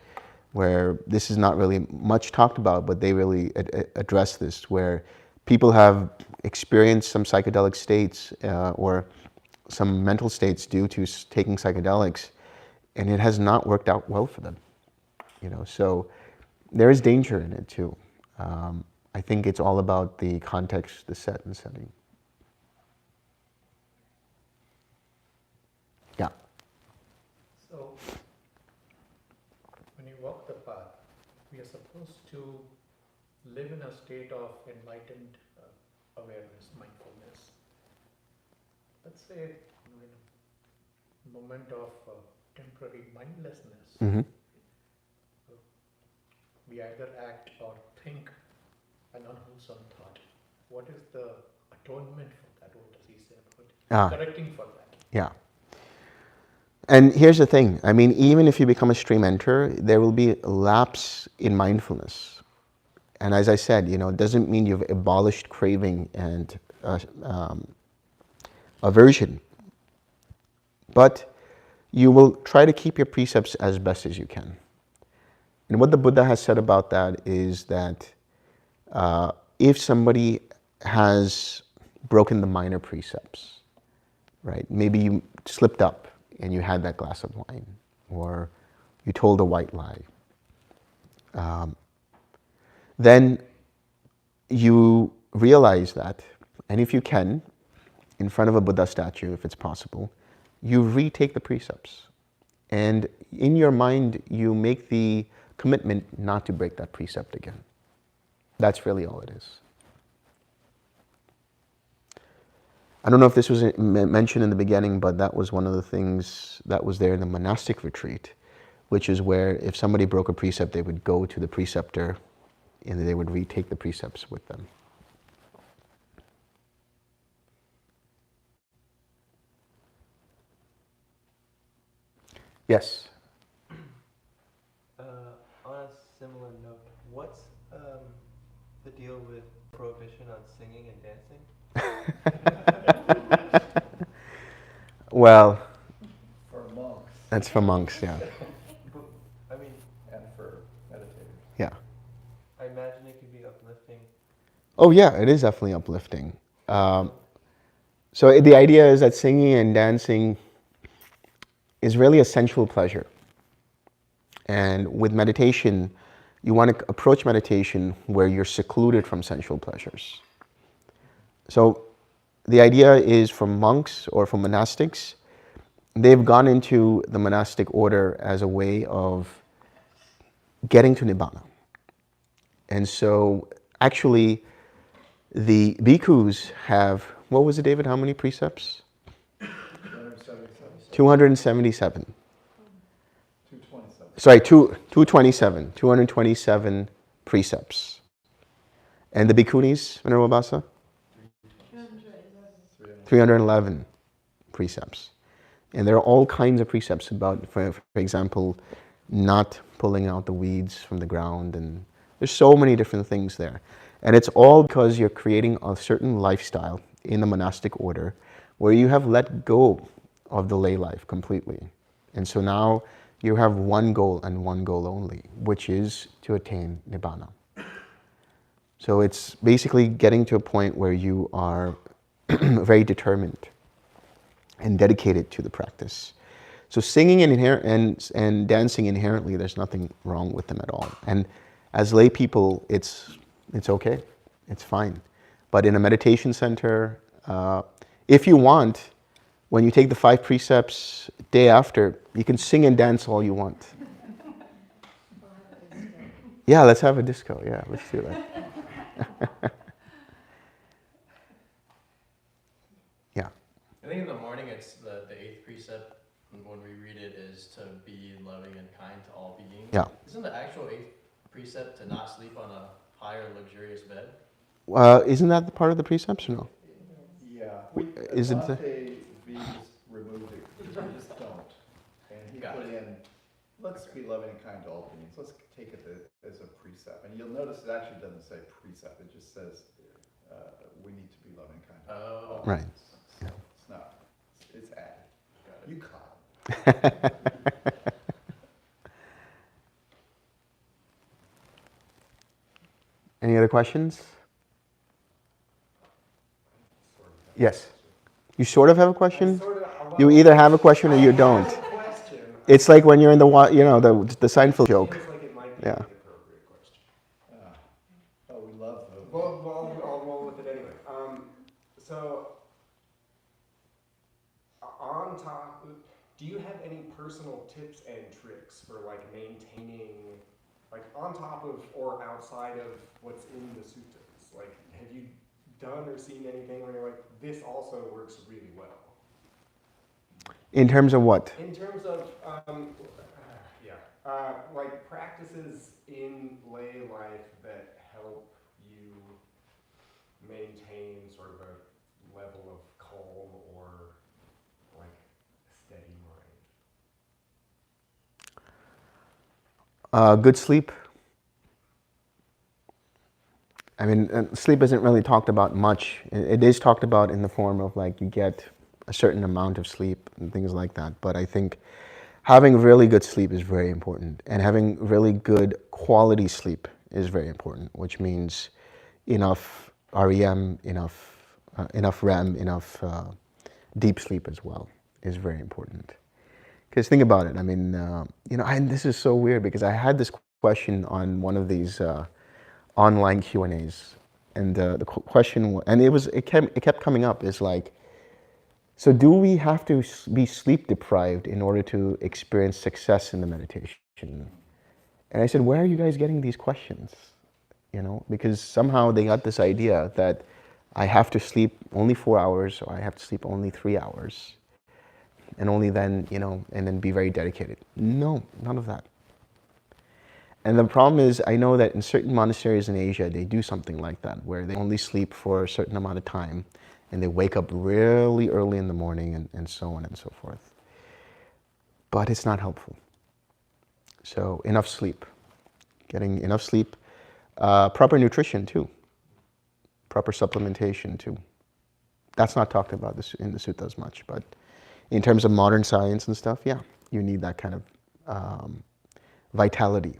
where this is not really much talked about, but they really address this, where people have experienced some psychedelic states or some mental states due to taking psychedelics, and it has not worked out well for them. So there is danger in it too. I think it's all about the context, the set and setting. Yeah. So, when you walk the path, we are supposed to live in a state of enlightened awareness, mindfulness. Let's say, in a moment of temporary mindlessness, Mm-hmm. we either act or think an unwholesome thought. What is the atonement for that? What does he say about correcting for that? Yeah. And here's the thing. I mean, even if you become a stream enter, there will be a lapse in mindfulness. And as I said, it doesn't mean you've abolished craving and aversion. But you will try to keep your precepts as best as you can. And what the Buddha has said about that is that if somebody has broken the minor precepts, right? Maybe you slipped up and you had that glass of wine, or you told a white lie. Then you realize that, and if you can, in front of a Buddha statue, if it's possible, you retake the precepts. And in your mind, you make the commitment not to break that precept again. That's really all it is. I don't know if this was mentioned in the beginning, but that was one of the things that was there in the monastic retreat, which is where if somebody broke a precept, they would go to the preceptor and they would retake the precepts with them. Yes? On a similar note, what's the deal with prohibition on singing and dancing? Well, For monks. that's for monks, yeah. I mean, And for meditators. Yeah. I imagine it could be uplifting. Oh yeah, it is definitely uplifting. So the idea is that singing and dancing is really a sensual pleasure. And with meditation, you want to approach meditation where you're secluded from sensual pleasures. So the idea is for monks or for monastics, they've gone into the monastic order as a way of getting to Nibbana. And so actually the bhikkhus have, what was it, David? How many precepts? 277. 277. 227. Sorry, 227 precepts. And the bhikkhunis, Venerable Basa? 311 precepts. And there are all kinds of precepts about, for example, not pulling out the weeds from the ground. And there's so many different things there. And it's all because you're creating a certain lifestyle in the monastic order where you have let go of the lay life completely. And so now you have one goal and one goal only, which is to attain Nibbana. So it's basically getting to a point where you are very determined and dedicated to the practice. So singing and dancing inherently, there's nothing wrong with them at all. And as lay people, it's okay, it's fine. But in a meditation center, if you want, when you take the 5 precepts day after, you can sing and dance all you want. Yeah, let's have a disco. Yeah, let's do that. Yeah. I think in the morning it's the 8th precept, when we read it, is to be loving and kind to all beings. Yeah. Isn't the actual 8th precept to not sleep on a high or luxurious bed? Isn't that the part of the precepts or no? Yeah. Is it Dante V just removed it. We just don't. And he Got put it. in, let's be loving and kind to all beings. Let's take it as a precept. And you'll notice it actually doesn't say precept. It just says we need to be loving and kind to all Right. beings. So it's not. It's added. You caught it. questions? Yes. You sort of have a question? You either have a question or you don't. It's like when you're in the the Seinfeld joke. Feels like it might be Yeah. the appropriate question. Oh, we love those. Well, I'll roll with it anyway. So, on top, do you have any personal tips and tricks for like maintaining, like on top of or outside of what's in the suttas? Like, have you done or seen anything where you're like, this also works really well? In terms of what? In terms of, like practices in lay life that help you maintain sort of a level of calm or like a steady mind. Good sleep. I mean, sleep isn't really talked about much. It is talked about in the form of like you get a certain amount of sleep and things like that. But I think having really good sleep is very important, and having really good quality sleep is very important, which means enough REM, enough REM, enough deep sleep as well is very important. Because think about it. I mean, and this is so weird because I had this question on one of these online Q&As, and the question, and it kept coming up, is like, so do we have to be sleep deprived in order to experience success in the meditation? And I said, where are you guys getting these questions? Because somehow they got this idea that I have to sleep only 4 hours, or I have to sleep only 3 hours, and only then, and then be very dedicated. No, none of that. And the problem is, I know that in certain monasteries in Asia, they do something like that, where they only sleep for a certain amount of time, and they wake up really early in the morning, and so on and so forth. But it's not helpful. So enough sleep, getting enough sleep, proper nutrition too, proper supplementation too. That's not talked about in the suttas much, but in terms of modern science and stuff, yeah, you need that kind of vitality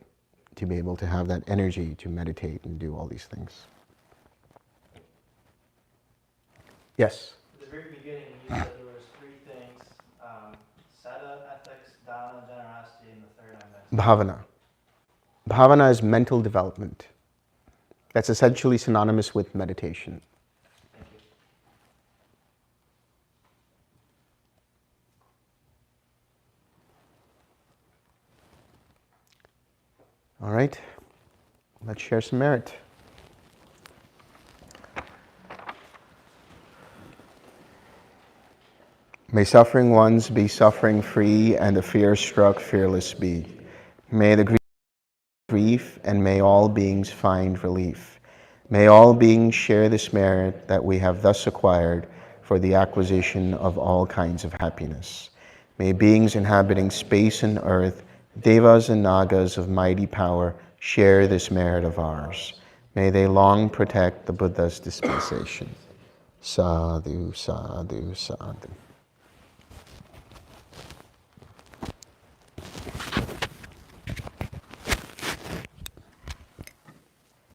to be able to have that energy to meditate and do all these things. Yes? At the very beginning, you said there was 3 things, Sutta, ethics, Dhamma, generosity, and the third I missed. Bhavana. Bhavana is mental development. That's essentially synonymous with meditation. Thank you. All right, let's share some merit. May suffering ones be suffering free, and the fear-struck fearless be. May the grief, and may all beings find relief. May all beings share this merit that we have thus acquired for the acquisition of all kinds of happiness. May beings inhabiting space and earth, devas and nagas of mighty power, share this merit of ours. May they long protect the Buddha's dispensation. Sadhu, sadhu, sadhu.